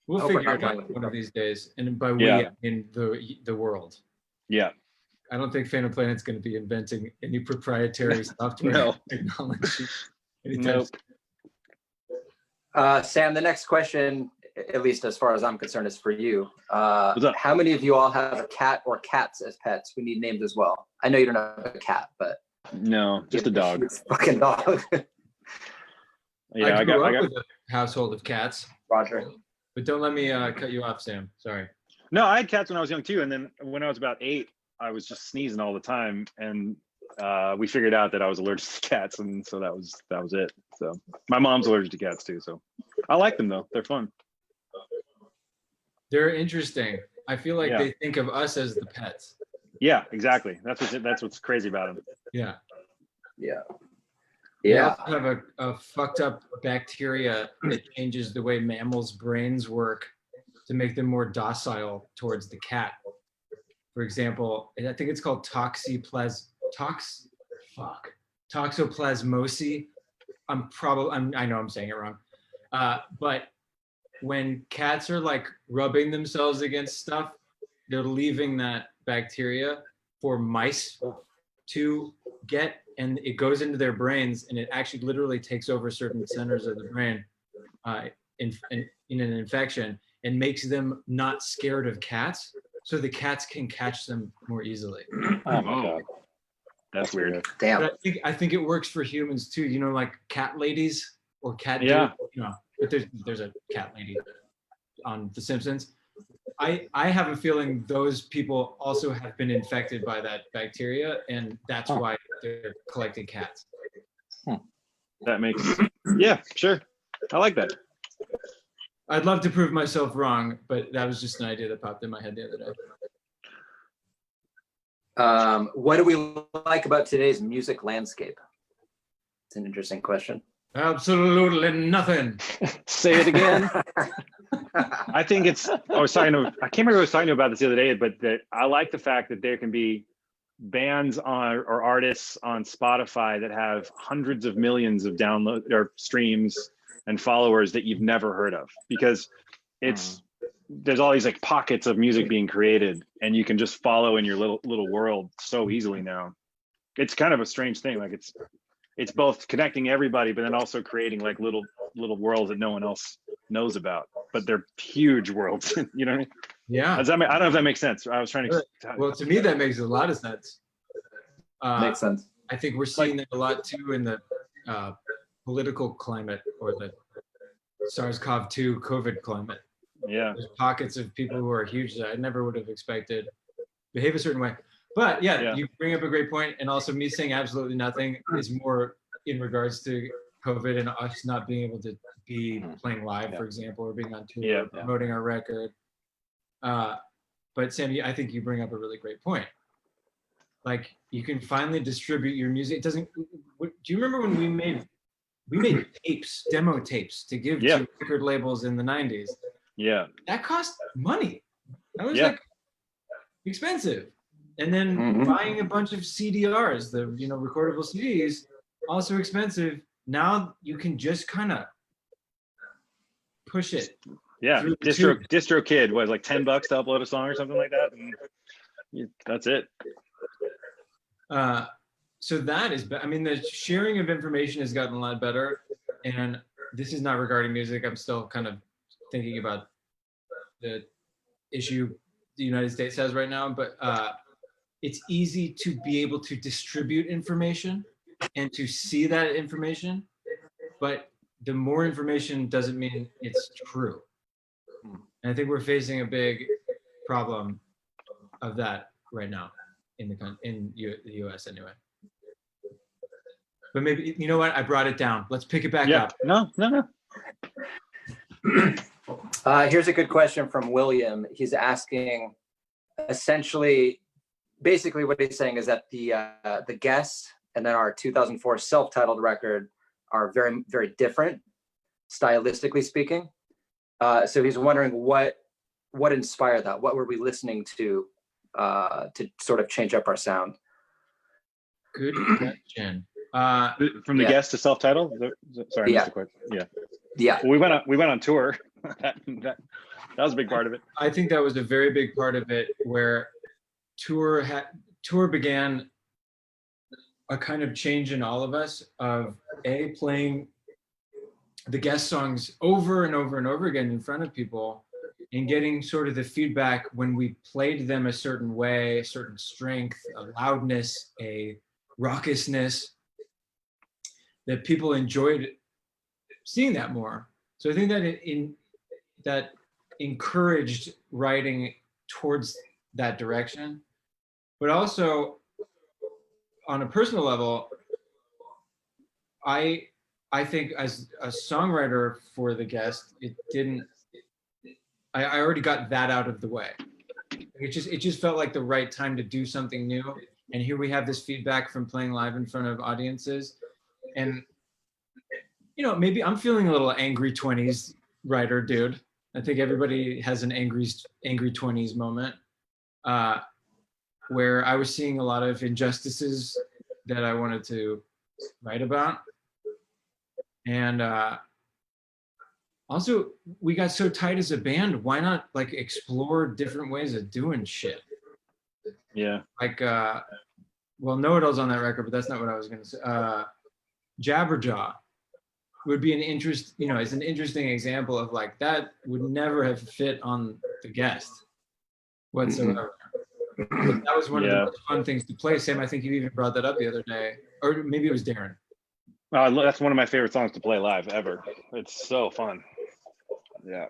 S2: We'll
S1: Oh, we're
S2: figure
S1: not
S2: it
S1: playing
S2: out
S1: with
S2: one
S1: each
S2: of these days, and by we,
S4: Yeah.
S2: I mean the world.
S4: yeah,
S2: I don't think Phantom Planet's going to be inventing any proprietary software
S4: No.
S2: technology. anytime
S4: Nope.
S2: soon.
S1: Sam, the next question, at least as far as I'm concerned, is for you.
S4: What's up?
S1: How many of you all have a cat or cats as pets? We need names as well. I know you don't have a cat, but
S4: no, just a dog.
S1: Fucking dog.
S4: Yeah,
S2: I grew
S4: I
S2: up
S4: got.
S2: with a household of cats,
S1: Roger.
S2: but don't let me cut you off, Sam. Sorry.
S4: No, I had cats when I was young too, and then when I was about 8, I was just sneezing all the time, and we figured out that I was allergic to cats, and so that was it. So my mom's allergic to cats too, so I like them though; they're fun.
S2: They're interesting. I feel like
S4: Yeah.
S2: they think of us as the pets.
S4: Yeah, exactly. That's what's crazy about them.
S2: Yeah.
S1: Yeah.
S2: They
S1: Yeah.
S2: also have a fucked up bacteria that changes the way mammals' brains work to make them more docile towards the cat. For example, I think it's called toxoplasmosis. I know I'm saying it wrong. But when cats are like rubbing themselves against stuff, they're leaving that bacteria for mice to get, and it goes into their brains, and it actually literally takes over certain centers of the brain in an infection, and makes them not scared of cats, so the cats can catch them more easily.
S3: Oh my god.
S4: That's weird.
S1: Damn.
S2: But I think it works for humans too. You know, like cat ladies or cat
S4: Yeah.
S2: dude, you know, but there's a cat lady on The Simpsons. I have a feeling those people also have been infected by that bacteria, and that's why they're collecting cats.
S4: That makes. Yeah, sure. I like that.
S2: I'd love to prove myself wrong, but that was just an idea that popped in my head the other day.
S1: What do we like about today's music landscape? It's an interesting question.
S2: Absolutely nothing.
S3: Say it again.
S4: I think it's. I can't remember who I was talking to about this the other day, but that I like the fact that there can be bands or artists on Spotify that have hundreds of millions of download or streams and followers that you've never heard of, because there's all these like pockets of music being created, and you can just follow in your little world so easily now. It's kind of a strange thing. Like it's both connecting everybody, but then also creating like little worlds that no one else knows about, but they're huge worlds. You know what I mean?
S2: Yeah.
S4: I don't know if that makes sense. I was trying to.
S2: Well, to me, that makes a lot of sense.
S1: Makes sense.
S2: I think we're seeing that a lot too in the political climate, or the SARS-CoV-2 COVID climate.
S4: Yeah.
S2: There's pockets of people who are huge that I never would have expected behave a certain way. But yeah, you bring up a great point, and also me saying absolutely nothing is more in regards to COVID and us not being able to be playing live, for example, or being on tour, promoting our record. But Sam, I think you bring up a really great point. Like, you can finally distribute your music. It doesn't. Do you remember when we made tapes, demo tapes, to give to record labels in the 90s?
S4: Yeah.
S2: That cost money. That was
S4: Yeah.
S2: like expensive. And then buying a bunch of CDRs, the recordable CDs, also expensive. Now you can just kind of push it.
S4: Yeah.
S2: through the tube.
S4: DistroKid was like $10 to upload a song or something like that. And that's it.
S2: So that is, I mean, the sharing of information has gotten a lot better. And this is not regarding music. I'm still kind of thinking about the issue the United States has right now, but it's easy to be able to distribute information and to see that information, but the more information doesn't mean it's true. And I think we're facing a big problem of that right now in the US anyway. But maybe, you know what? I brought it down. Let's pick it back
S4: Yeah.
S2: up.
S4: No.
S1: Here's a good question from William. He's asking, essentially, basically what he's saying is that the Guest and then our 2004 self-titled record are very, very different, stylistically speaking. So he's wondering what inspired that? What were we listening to sort of change up our sound?
S2: Good question.
S4: From the
S1: Yeah.
S4: Guest to self-titled. Sorry, I
S1: Yeah.
S4: missed the question. Yeah.
S1: Yeah.
S4: Well, we went on tour. that was a big part of it.
S2: I think that was a very big part of it, where tour began a kind of change in all of us of playing the Guest songs over and over and over again in front of people, and getting sort of the feedback when we played them a certain way, a certain strength, a loudness, a raucousness, that people enjoyed seeing that more. So I think that that encouraged writing towards that direction. But also on a personal level, I think as a songwriter for the Guest, I already got that out of the way. It just felt like the right time to do something new. And here we have this feedback from playing live in front of audiences. And, you know, maybe I'm feeling a little angry 20s writer dude. I think everybody has an angry 20s moment where I was seeing a lot of injustices that I wanted to write about. And also, we got so tight as a band, why not like explore different ways of doing shit?
S4: Yeah.
S2: Like, well, Know It All's on that record, but that's not what I was gonna say. Jabberjaw would be is an interesting example of like, that would never have fit on the Guest whatsoever. But that was one of the most fun things to play. Sam, I think you even brought that up the other day, or maybe it was Darren.
S4: That's one of my favorite songs to play live ever. It's so fun. Yeah.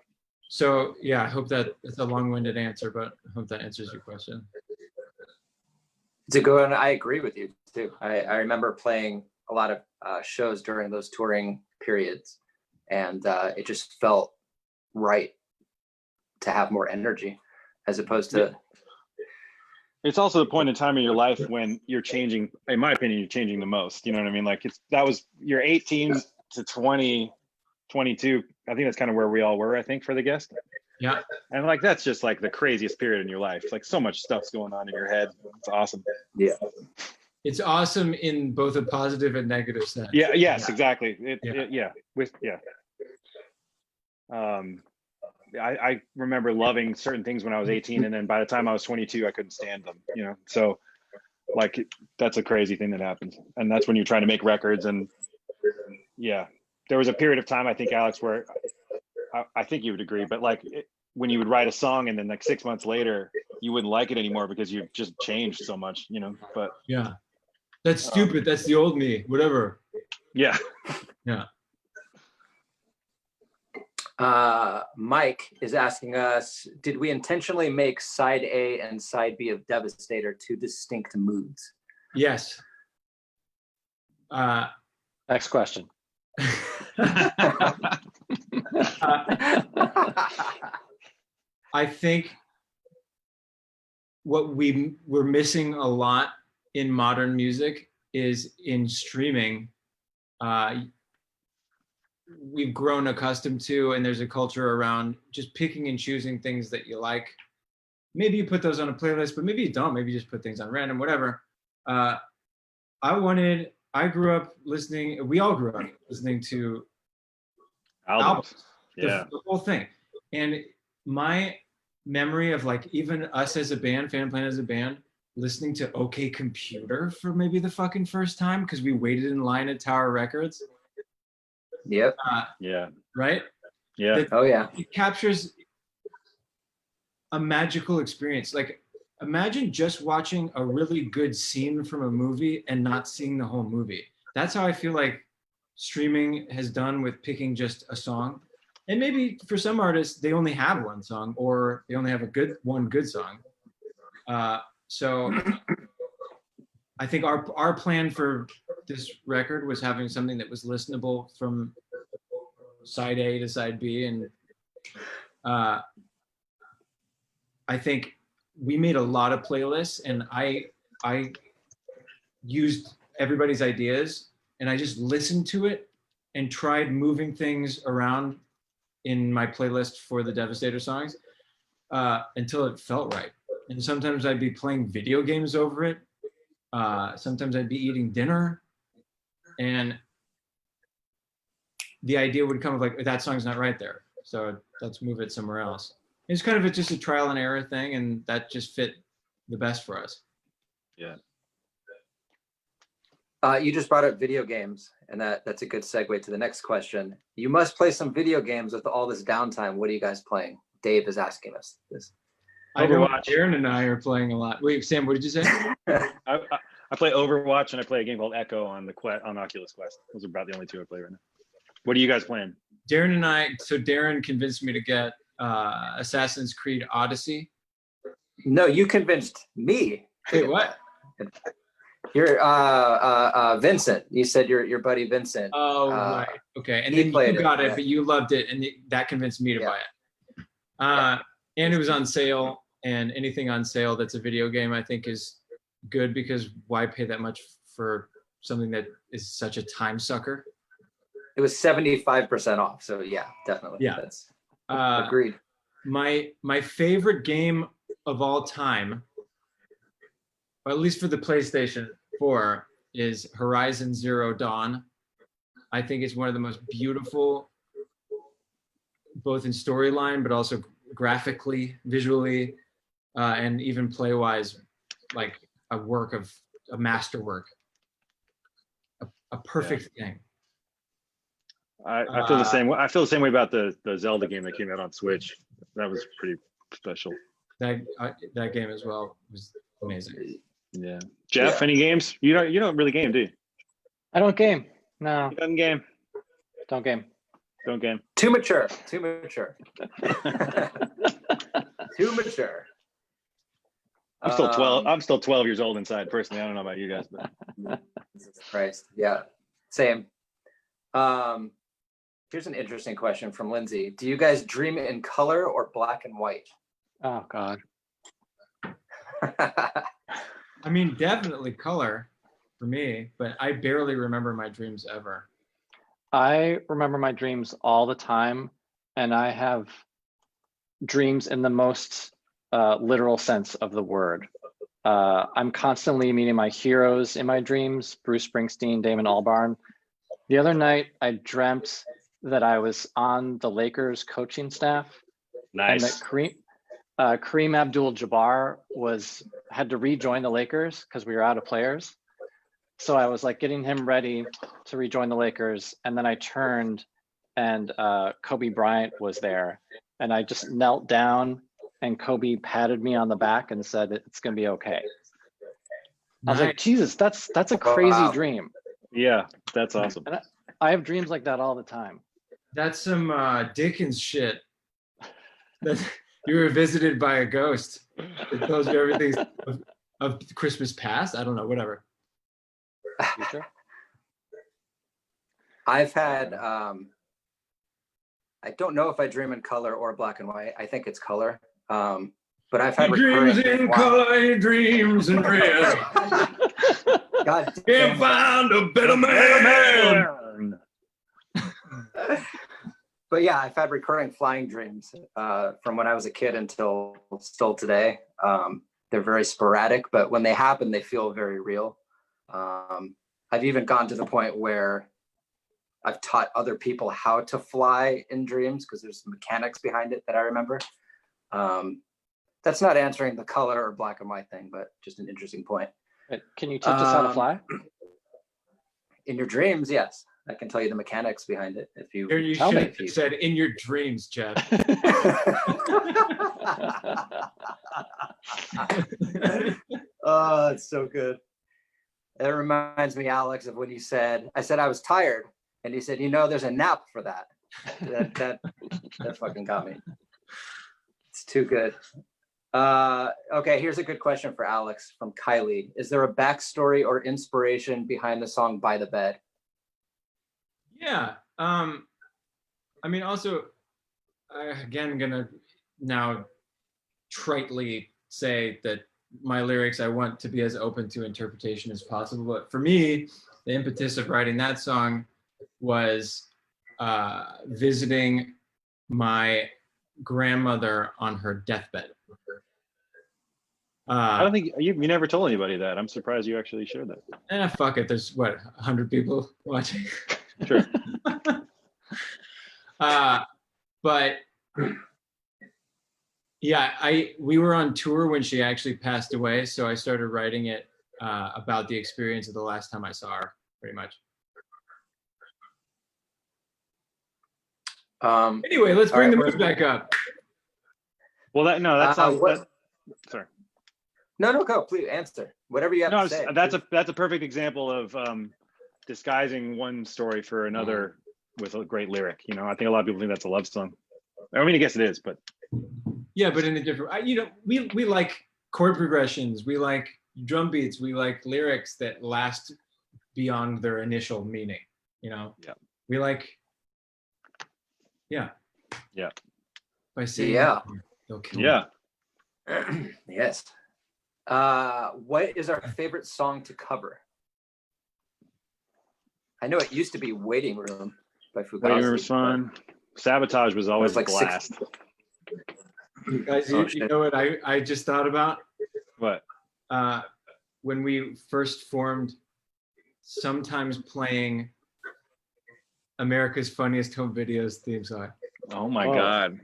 S2: So yeah, I hope that it's a long-winded answer, but I hope that answers your question.
S1: It's a good one. I agree with you too. I remember playing a lot of shows during those touring periods, and it just felt right to have more energy as opposed to.
S4: It's also the point in time in your life when you're changing, in my opinion, you're changing the most. You know what I mean? Like you're 18 to 20, 22. I think that's kind of where we all were, I think, for the Guest.
S2: Yeah.
S4: And like, that's just like the craziest period in your life. Like so much stuff's going on in your head. It's awesome.
S1: Yeah.
S2: It's awesome in both a positive and negative sense.
S4: Yeah. Yes, exactly. I remember loving certain things when I was 18, and then by the time I was 22, I couldn't stand them, you know? So like, that's a crazy thing that happens. And that's when you're trying to make records. And yeah, there was a period of time, I think, Alex, where I think you would agree, but like when you would write a song and then like 6 months later, you wouldn't like it anymore because you've just changed so much, you know? But
S2: yeah, that's stupid. That's the old me, whatever.
S4: Yeah.
S2: Yeah.
S1: Mike is asking us, did we intentionally make side A and side B of Devastator two distinct moods?
S2: Yes.
S3: Next question.
S2: I think what we're missing a lot in modern music is in streaming. We've grown accustomed to, and there's a culture around just picking and choosing things that you like. Maybe you put those on a playlist, but maybe you don't. Maybe you just put things on random, whatever. I grew up listening, we all grew up listening to albums.
S4: Yeah.
S2: The whole thing. And my memory of like even us as a band, Phantom Planet as a band, listening to OK Computer for maybe the fucking first time because we waited in line at Tower Records.
S1: Yep.
S4: Yeah.
S2: Right?
S4: Yeah.
S1: Oh yeah.
S2: It captures a magical experience. Like imagine just watching a really good scene from a movie and not seeing the whole movie. That's how I feel like streaming has done with picking just a song. And maybe for some artists, they only have one song or they only have one good song. So I think our plan for this record was having something that was listenable from side A to side B. And I think we made a lot of playlists, and I used everybody's ideas, and I just listened to it and tried moving things around in my playlist for the Devastator songs until it felt right. And sometimes I'd be playing video games over it. Sometimes I'd be eating dinner, and the idea would come of like, that song's not right there, so let's move it somewhere else. It's kind of just a trial and error thing, and that just fit the best for us.
S4: Yeah.
S1: You just brought up video games, and that's a good segue to the next question. You must play some video games with all this downtime. What are you guys playing? Dave is asking us this.
S2: I know
S4: Overwatch.
S2: Aaron and I are playing a lot. Wait, Sam, what did you say?
S4: I play Overwatch and I play a game called Echo on Oculus Quest. Those are about the only two I play right now. What are you guys playing?
S2: Darren convinced me to get Assassin's Creed Odyssey.
S1: No, you convinced me.
S2: Wait, what?
S1: You're Vincent. You said your buddy Vincent.
S2: Oh, right. Okay. And
S1: he
S2: then
S1: played
S2: you
S1: it,
S2: got it,
S1: yeah.
S2: but you loved it, and that convinced me to buy it. And it was on sale, and anything on sale that's a video game, I think, is good, because why pay that much for something that is such a time sucker?
S1: It was 75% off. So yeah, definitely.
S2: Yeah.
S1: That's
S2: Uh,
S1: agreed.
S2: My favorite game of all time, or at least for the PlayStation 4, is Horizon Zero Dawn. I think it's one of the most beautiful, both in storyline, but also graphically, visually, and even play-wise, like a masterwork, a perfect thing.
S4: I feel the same way. I feel the same way about the Zelda game that came out on Switch. That was pretty special.
S2: That game as well was amazing.
S4: Yeah. Jeff,
S1: Yeah.
S4: any games? You don't really game, do you?
S3: I don't game. No,
S4: You don't game.
S3: don't game.
S4: Don't game.
S1: Too mature. Too mature. Too mature.
S4: I'm still 12. I'm still 12 years old inside. Personally, I don't know about you guys, but
S1: Jesus Christ. Yeah. Same. Here's an interesting question from Lindsay. Do you guys dream in color or black and white?
S3: Oh God.
S2: I mean, definitely color for me, but I barely remember my dreams ever.
S3: I remember my dreams all the time, and I have dreams in the most literal sense of the word. I'm constantly meeting my heroes in my dreams: Bruce Springsteen, Damon Albarn. The other night, I dreamt that I was on the Lakers coaching staff, and
S4: nice.
S3: that Kareem Abdul-Jabbar had to rejoin the Lakers because we were out of players. So I was like getting him ready to rejoin the Lakers, and then I turned, and Kobe Bryant was there, and I just knelt down, and Kobe patted me on the back and said, "It's gonna be okay." I was like, Jesus, that's a crazy
S1: Wow.
S3: dream.
S4: Yeah, that's awesome.
S3: And I have dreams like that all the time.
S2: That's some Dickens shit. That you were visited by a ghost that tells you everything of Christmas past. I don't know, whatever.
S3: Future?
S1: I've had, I don't know if I dream in color or black and white. I think it's color. But I've had recurring. Wow.
S2: he dreams in red.
S1: God
S2: Can't
S1: damn.
S2: find a better man.
S1: But yeah, I've had recurring flying dreams from when I was a kid until still today. They're very sporadic, but when they happen, they feel very real. I've even gone to the point where I've taught other people how to fly in dreams because there's mechanics behind it that I remember. That's not answering the color or black and white thing, but just an interesting point.
S3: Can you teach us how to fly?
S1: In your dreams, yes. I can tell you the mechanics behind it if you.
S2: Here you
S3: Tell
S2: should
S3: me.
S2: have said in your dreams, Jeff.
S1: Oh, it's so good. It reminds me, Alex, of when you said, I said I was tired, and you said, there's a nap for that. That fucking got me. It's too good. Okay, here's a good question for Alex from Kylie. Is there a backstory or inspiration behind the song "By the Bed"?
S2: Yeah. I mean, also, again, gonna now tritely say that my lyrics, I want to be as open to interpretation as possible. But for me, the impetus of writing that song was visiting my grandmother on her deathbed.
S4: I don't think you never told anybody that. I'm surprised you actually shared that.
S2: Fuck it. There's what, 100 people watching?
S4: Sure.
S2: But yeah, we were on tour when she actually passed away, so I started writing it about the experience of the last time I saw her, pretty much. Anyway, let's bring the mood back up.
S4: Well, that's not. Sorry.
S1: No, go. Please answer whatever you have to say.
S4: That's a perfect example of disguising one story for another with a great lyric. I think a lot of people think that's a love song. I mean, I guess it is, but
S2: yeah, but in a different. We like chord progressions, we like drum beats, we like lyrics that last beyond their initial meaning.
S4: Yeah.
S2: We like. Yeah.
S4: Yeah.
S2: By saying they'll kill
S1: Yeah. Yes. What is our favorite song to cover? I know it used to be "Waiting Room" by Fugazi.
S4: Waiting Room was fun. Sabotage was always
S1: like
S4: a blast.
S2: Guys, you know what I just thought about?
S4: What?
S2: When we first formed, sometimes playing America's Funniest Home Videos theme song.
S4: Oh my God.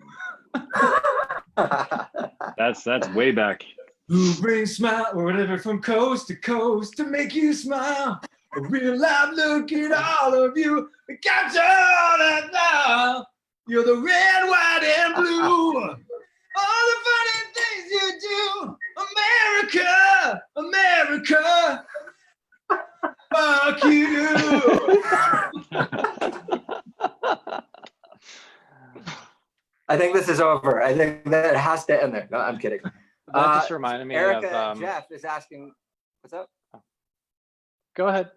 S4: That's way back.
S2: Who brings smile or whatever from coast to coast to make you smile? A real life look at all of you. We capture all that now. You're the red, white, and blue. All the funny things you do. America, America. Fuck you.
S1: I think this is over. I think that it has to end there. No, I'm kidding.
S3: That just reminded me
S1: Erica
S3: of.
S1: Jeff is asking, what's up?
S3: Go ahead.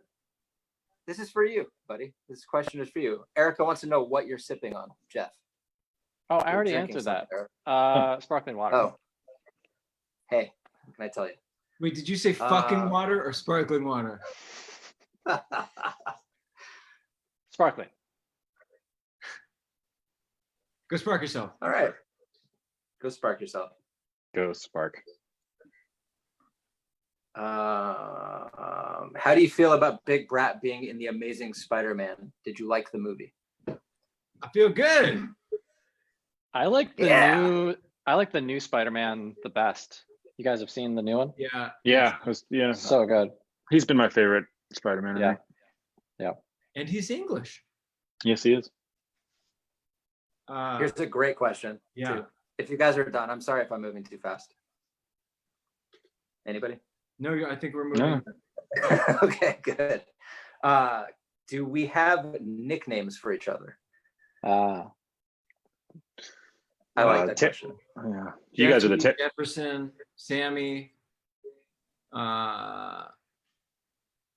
S1: This is for you, buddy. This question is for you. Erica wants to know what you're sipping on, Jeff.
S3: Oh, I already
S1: Drinking
S3: answered that.
S1: something,
S3: Sparkling water.
S1: Oh. Hey, what can I tell you?
S2: Wait, did you say fucking water or sparkling water?
S3: Sparkling.
S2: Go spark yourself.
S1: All right. Go spark yourself.
S4: Go Spark.
S1: How do you feel about Big Brat being in The Amazing Spider-Man? Did you like the movie?
S2: I feel good.
S3: I like the new Spider-Man the best. You guys have seen the new one?
S2: Yeah.
S4: Yeah.
S3: So good.
S4: He's been my favorite Spider-Man.
S3: Yeah.
S2: And he's English.
S4: Yes, he is.
S1: Here's a great question.
S2: Yeah.
S1: Too. If you guys are done, I'm sorry if I'm moving too fast. Anybody?
S2: No, I think we're moving.
S4: No.
S1: Okay, good. Do we have nicknames for each other? I like that question.
S4: Yeah. You guys are the
S2: Jefferson, Sammy. Well,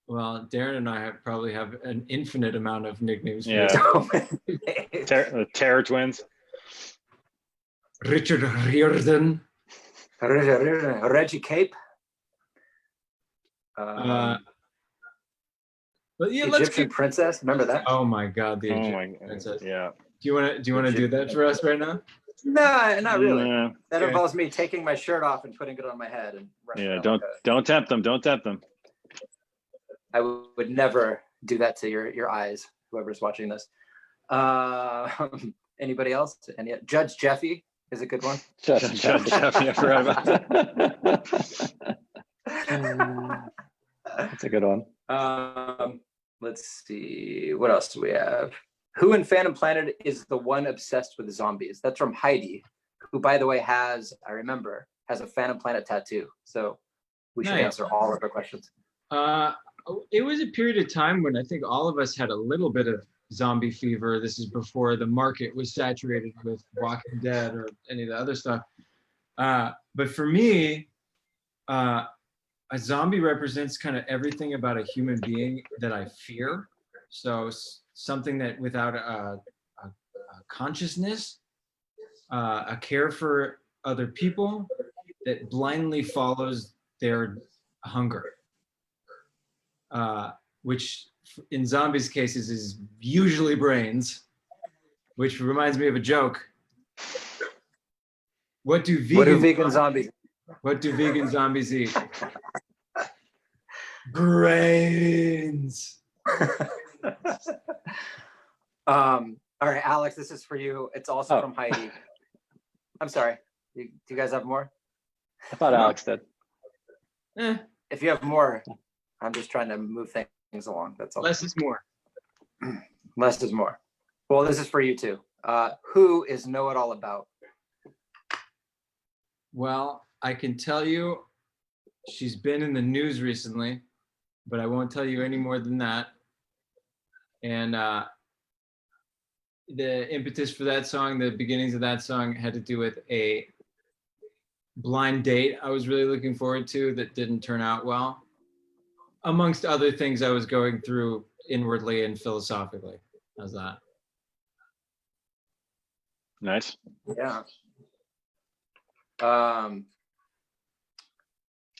S2: Darren and I probably have an infinite amount of nicknames.
S4: Yeah.
S1: For
S4: Terror Twins.
S2: Richard Riordan.
S1: Reggie Cape.
S2: But yeah,
S1: Egyptian Princess. Remember that?
S2: Oh my God, the
S4: Oh
S2: Egyptian
S4: my God.
S2: Princess.
S4: Yeah.
S2: Do you want to do that for us right now?
S1: No, not really.
S4: No.
S1: That
S2: Okay.
S1: involves me taking my shirt off and putting it on my head and running
S4: Yeah.
S1: around
S4: Don't tempt them. Don't tempt them.
S1: I would never do that to your eyes, whoever's watching this. Anybody else? Judge Jeffy is a good one.
S3: Just
S4: Judge Jeffy, I forgot about that.
S3: That's a good one.
S1: let's see. What else do we have? Who in Phantom Planet is the one obsessed with zombies? That's from Heidi, who, by the way, has a Phantom Planet tattoo. So we should
S2: Nice.
S1: answer all of her questions.
S2: It was a period of time when I think all of us had a little bit of zombie fever. This is before the market was saturated with Walking Dead or any of the other stuff. But for me, a zombie represents kind of everything about a human being that I fear. So something that without a consciousness, a care for other people, that blindly follows their hunger, which in zombies' cases is usually brains, which reminds me of a joke. What do vegan
S1: zombies?
S2: What do vegan zombies eat? Brains.
S1: All right, Alex, this is for you. It's also
S3: Oh.
S1: from Heidi. I'm sorry. Do you guys have more?
S3: I thought Alex did.
S1: If you have more, I'm just trying to move things along. That's all.
S2: Less is more.
S1: Less is more. Well, this is for you too. Who is Know It All About?
S2: Well, I can tell you she's been in the news recently, but I won't tell you any more than that. And the impetus for that song, the beginnings of that song had to do with a blind date I was really looking forward to that didn't turn out well, amongst other things I was going through inwardly and philosophically. How's that?
S4: Nice.
S1: Yeah.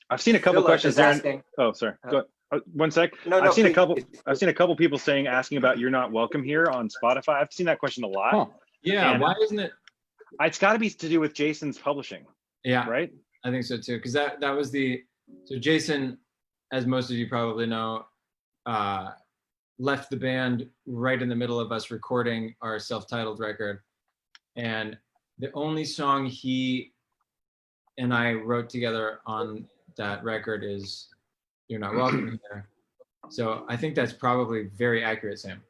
S4: I've seen a couple
S1: Philip
S4: questions
S1: is
S4: there.
S1: asking.
S4: Oh, sorry. Go ahead. One sec.
S1: No,
S4: I've seen a
S1: please.
S4: couple. I've seen a couple people asking about "You're Not Welcome Here" on Spotify. I've seen that question a lot.
S3: Huh.
S2: Yeah,
S4: And-
S2: why isn't it?
S4: It's got to be to do with Jason's publishing,
S2: Yeah,
S4: right?
S2: I think so too. Because that was so Jason, as most of you probably know, left the band right in the middle of us recording our self-titled record, and the only song he and I wrote together on that record is "You're Not Welcome Here." So I think that's probably very accurate, Sam.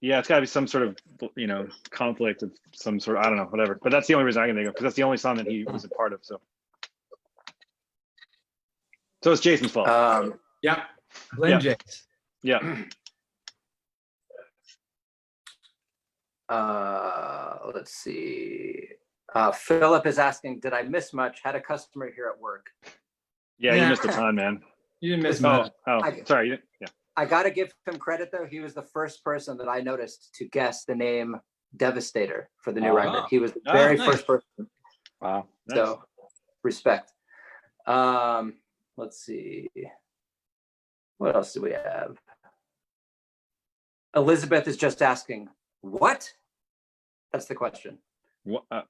S4: Yeah, it's got to be some sort of conflict of some sort. I don't know, whatever. But that's the only reason I can think of because that's the only song that he was a part of. So it's Jason's fault.
S2: Yeah, blame
S4: Yeah.
S2: Jace.
S4: Yeah.
S1: Let's see. Philip is asking, did I miss much? Had a customer here at work.
S4: Yeah, you
S2: Yeah.
S4: missed a ton, man.
S2: You didn't miss
S4: Oh,
S2: much.
S4: sorry. Yeah.
S1: I got to give him credit though. He was the first person that I noticed to guess the name Devastator for the new
S3: Oh.
S1: record. He was the
S4: Oh,
S1: very
S2: nice.
S1: first person.
S3: Wow.
S4: Nice.
S1: So respect. Let's see. What else do we have? Elizabeth is just asking, what? That's the question.
S4: What,
S1: That's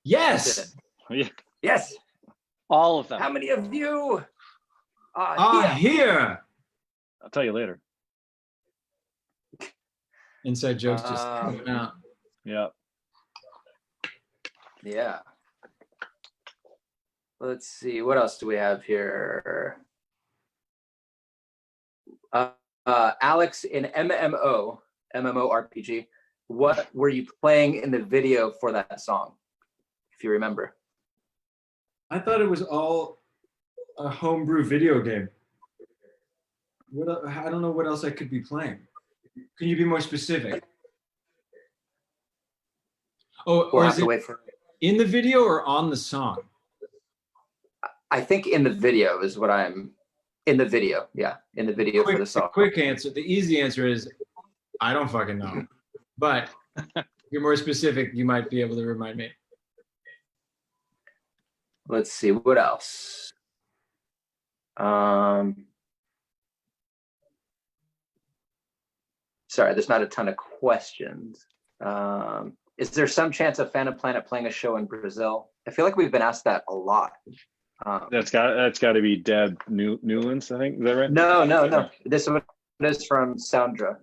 S2: Yes.
S1: it.
S4: yeah.
S1: Yes.
S3: All of them.
S1: How many of you?
S2: Here.
S4: I'll tell you later.
S2: Inside jokes just
S1: Um,
S2: coming out.
S4: Yeah.
S1: Yeah. Let's see. What else do we have here? Alex, in MMORPG, what were you playing in the video for that song? If you remember.
S2: I thought it was all a homebrew video game. I don't know what else I could be playing. Can you be more specific? Oh,
S1: We'll
S2: or
S1: have
S2: is
S1: to
S2: it
S1: wait for.
S2: in the video or on the song?
S1: I think in the video is what I'm. In the video, yeah, in the video for the song.
S2: Quick answer. The easy answer is, I don't fucking know. But if you're more specific, you might be able to remind me.
S1: Let's see what else. Sorry, there's not a ton of questions. Is there some chance of Phantom Planet playing a show in Brazil? I feel like we've been asked that a lot.
S4: That's got to be Deb Newlands, I think. Is that right?
S1: No. This one is from Sandra.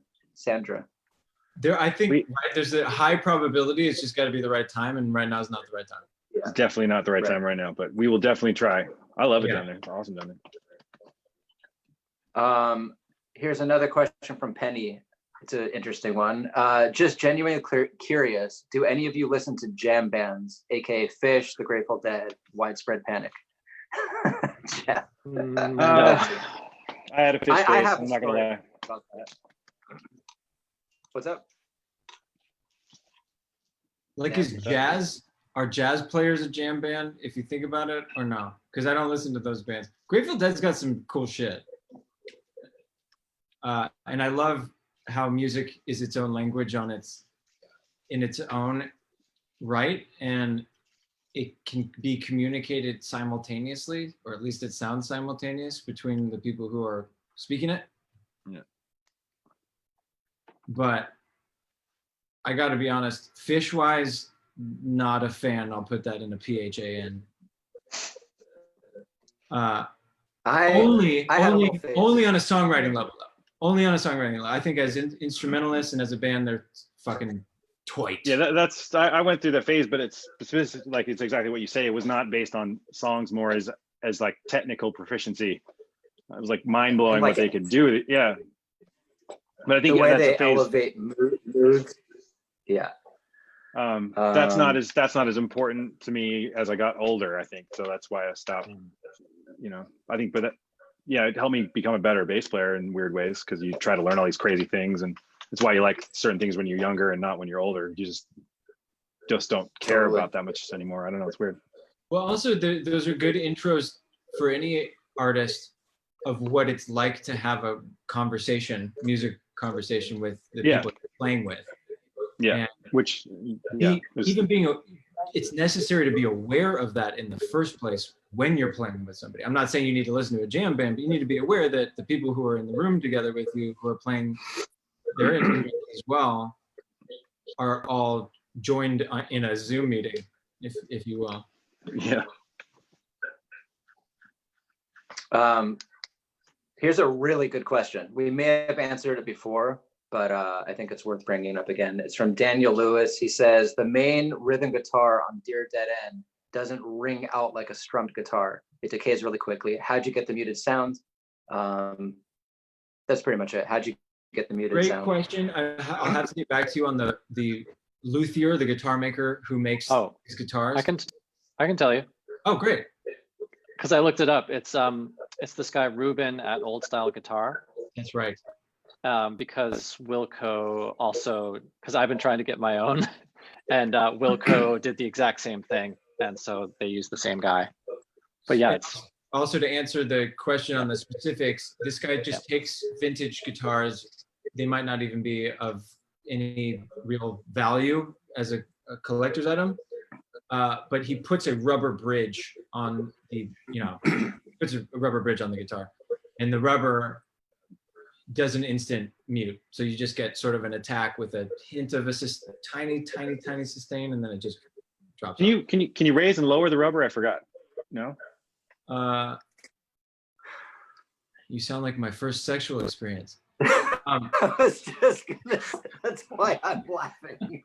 S2: I think
S4: We-
S2: right, there's a high probability. It's just got to be the right time, and right now is not the right time.
S4: It's definitely not the right
S1: Right.
S4: time right now, but we will definitely try. I love it
S2: Yeah.
S4: down there. It's awesome down there.
S1: Here's another question from Penny. It's an interesting one. Just genuinely curious, do any of you listen to jam bands, aka Fish, The Grateful Dead, Widespread Panic? Yeah.
S3: No.
S4: I had a fish face.
S1: I have
S4: I'm
S1: a
S4: not gonna
S1: story
S4: lie.
S1: about that. What's up?
S2: Like,
S1: Yeah,
S2: is jazz, are jazz players a jam band, if you think about it, or no? Because I don't listen to those bands. Grateful Dead's got some cool shit. And I love how music is its own language in its own right, and it can be communicated simultaneously, or at least it sounds simultaneous between the people who are speaking it.
S4: Yeah.
S2: But I got to be honest, Fish-wise, not a fan. I'll put that in a PHAN. Only
S1: I had a little phase.
S2: only on a songwriting level. Only on a songwriting level. I think as instrumentalists and as a band, they're fucking twite.
S4: Yeah, that's I went through that phase, but it's like it's exactly what you say. It was not based on songs, more as like technical proficiency. It was like mind blowing
S1: Like
S4: what they could do. Yeah, but I think
S1: the way
S4: that's
S1: they
S4: a phase.
S1: elevate moods. Yeah.
S4: That's not as important to me as I got older, I think. So that's why I stopped. You know, I think, but that, yeah, it helped me become a better bass player in weird ways, because you try to learn all these crazy things, and it's why you like certain things when you're younger and not when you're older. You just don't care
S1: Totally.
S4: about that much anymore. I don't know, it's weird.
S2: Well, also those are good intros for any artist of what it's like to have a conversation, music conversation with the
S4: Yeah.
S2: people you're playing with.
S4: Yeah,
S2: And
S4: which yeah,
S2: it's necessary to be aware of that in the first place when you're playing with somebody. I'm not saying you need to listen to a jam band, but you need to be aware that the people who are in the room together with you, who are playing their instruments as well, are all joined in a Zoom meeting, if you will.
S4: yeah.
S1: Here's a really good question. We may have answered it before, but I think it's worth bringing up again. It's from Daniel Lewis. He says, the main rhythm guitar on Dear Dead End doesn't ring out like a strummed guitar. It decays really quickly. How'd you get the muted sound? That's pretty much it. How'd you get the muted
S2: Great
S1: sound?
S2: question. I'll have to get back to you on the luthier, the guitar maker who makes these guitars.
S3: I can tell you,
S2: Oh, great.
S3: because I looked it up. It's this guy Ruben at Old Style Guitar.
S2: That's right.
S3: Because Wilco also, because I've been trying to get my own, and Wilco did the exact same thing, and so they use the same guy. But yeah, it's
S2: Also, to answer the question on the specifics, this guy just takes vintage guitars. They might not even be of any real value as a collector's item, but he puts a rubber bridge on the, puts a rubber bridge on the guitar, and the rubber does an instant mute. So you just get sort of an attack with a hint of a tiny sustain, and then it just drops.
S4: Can you raise and lower the rubber? I forgot. No.
S2: You sound like my first sexual experience.
S1: I was just gonna, that's why I'm laughing.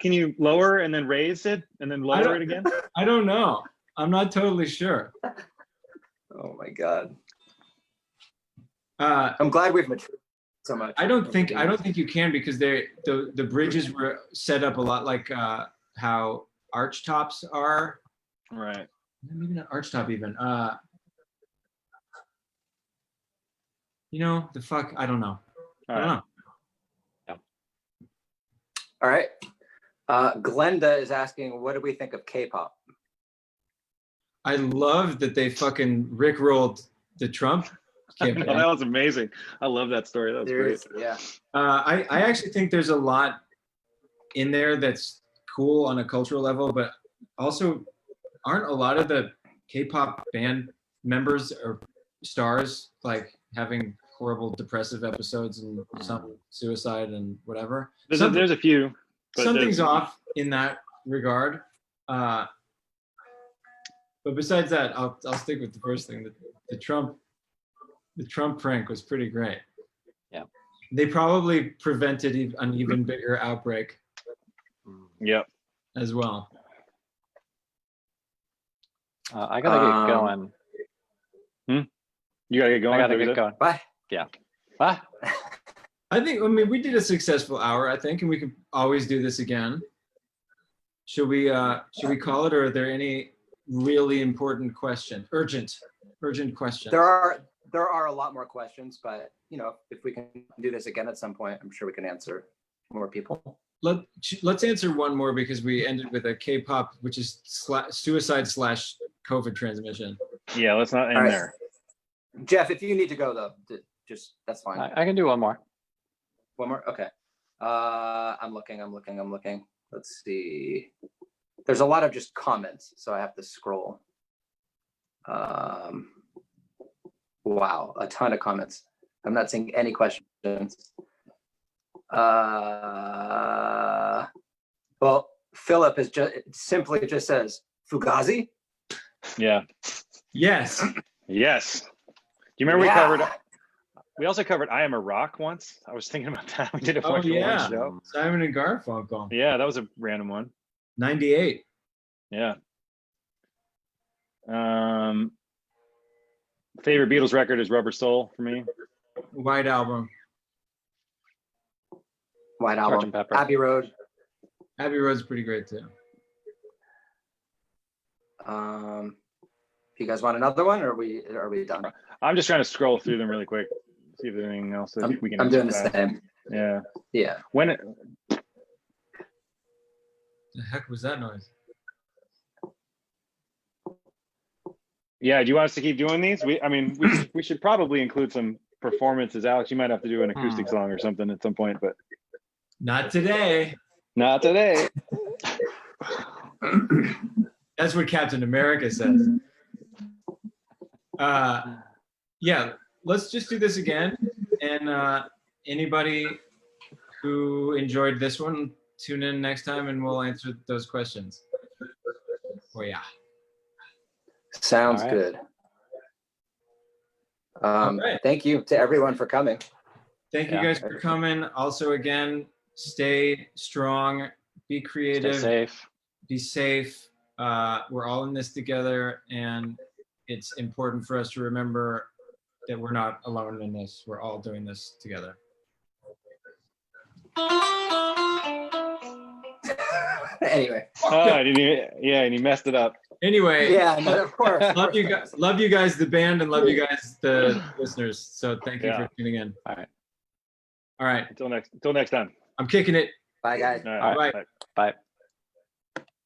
S4: Can you lower and then raise it and then lower it again?
S2: I don't know. I'm not totally sure.
S1: Oh my God.
S2: Uh,
S1: I'm glad we've matured so much.
S2: I don't think you can, because the bridges were set up a lot like how arch tops are.
S4: Right.
S2: Maybe not arch top even. The fuck, I don't know. I don't know.
S1: All right. Glenda is asking, what do we think of K-pop?
S2: I love that they fucking rickrolled the Trump campaign.
S4: That was amazing. I love that story. That was great.
S1: Yeah.
S2: I actually think there's a lot in there that's cool on a cultural level, but also aren't a lot of the K-pop band members or stars like having horrible depressive episodes and some suicide and whatever?
S4: There's a few. But
S2: Something's off in that regard. But besides that, I'll stick with the first thing. The Trump prank was pretty great.
S3: Yeah.
S2: They probably prevented an even bigger outbreak
S4: Yep.
S2: as well.
S3: I gotta get going.
S4: You gotta get going.
S3: I gotta get going.
S1: Bye.
S3: Yeah. Ah,
S2: I mean, we did a successful hour, I think, and we can always do this again. Should we call it, or are there any really important questions? Urgent questions?
S1: There are a lot more questions, but if we can do this again at some point, I'm sure we can answer more people.
S2: Let's answer one more because we ended with a K-pop, which is suicide / COVID transmission.
S4: Yeah, let's not end
S1: All right.
S4: there.
S1: Jeff, if you need to go though, just that's fine.
S3: I can do one more.
S1: One more? Okay. I'm looking. Let's see. There's a lot of just comments, so I have to scroll. Wow, a ton of comments. I'm not seeing any questions. Well, Philip is simply says Fugazi.
S4: Yeah.
S2: Yes.
S4: Yes. Do you remember
S1: Yeah.
S4: we also covered I Am a Rock once? I was thinking about that. We did a
S2: Oh
S4: Formula One
S2: yeah.
S4: show.
S2: Simon and Garfunkel.
S4: Yeah, that was a random one.
S2: 98.
S4: Yeah. Favorite Beatles record is Rubber Soul for me.
S2: White Album.
S1: White Album.
S3: Sgt. Pepper.
S1: Abbey Road.
S2: Abbey Road's pretty great too.
S1: If you guys want another one, or are we done?
S4: I'm just trying to scroll through them really quick, see if there's anything else that we can.
S1: I'm doing the
S4: answer fast.
S1: same.
S4: Yeah.
S1: Yeah.
S2: The heck was that noise?
S4: Yeah. Do you want us to keep doing these? We should probably include some performances. Alex, you might have to do an acoustic song or something at some point, but
S2: Not today.
S4: not today.
S2: That's what Captain America says. Yeah, let's just do this again. And anybody who enjoyed this one, tune in next time and we'll answer those questions. Oh yeah.
S1: Sounds
S3: All right.
S1: good.
S2: right.
S1: Thank you to everyone for coming.
S2: Thank you
S3: Yeah.
S2: guys for coming. Also, again, stay strong, be
S3: Stay
S2: creative,
S3: safe.
S2: be safe. We're all in this together, and it's important for us to remember that we're not alone in this. We're all doing this together.
S1: Anyway.
S4: I didn't even, yeah, and he messed it up.
S2: Anyway,
S1: Yeah, no, of course.
S2: love you guys, the band, and love you guys, the listeners. So thank you
S4: Yeah.
S2: for tuning in.
S3: All right.
S2: All right,
S4: Until next time.
S2: I'm kicking it.
S1: Bye, guys.
S4: All right,
S2: All right.
S4: bye.
S3: Bye.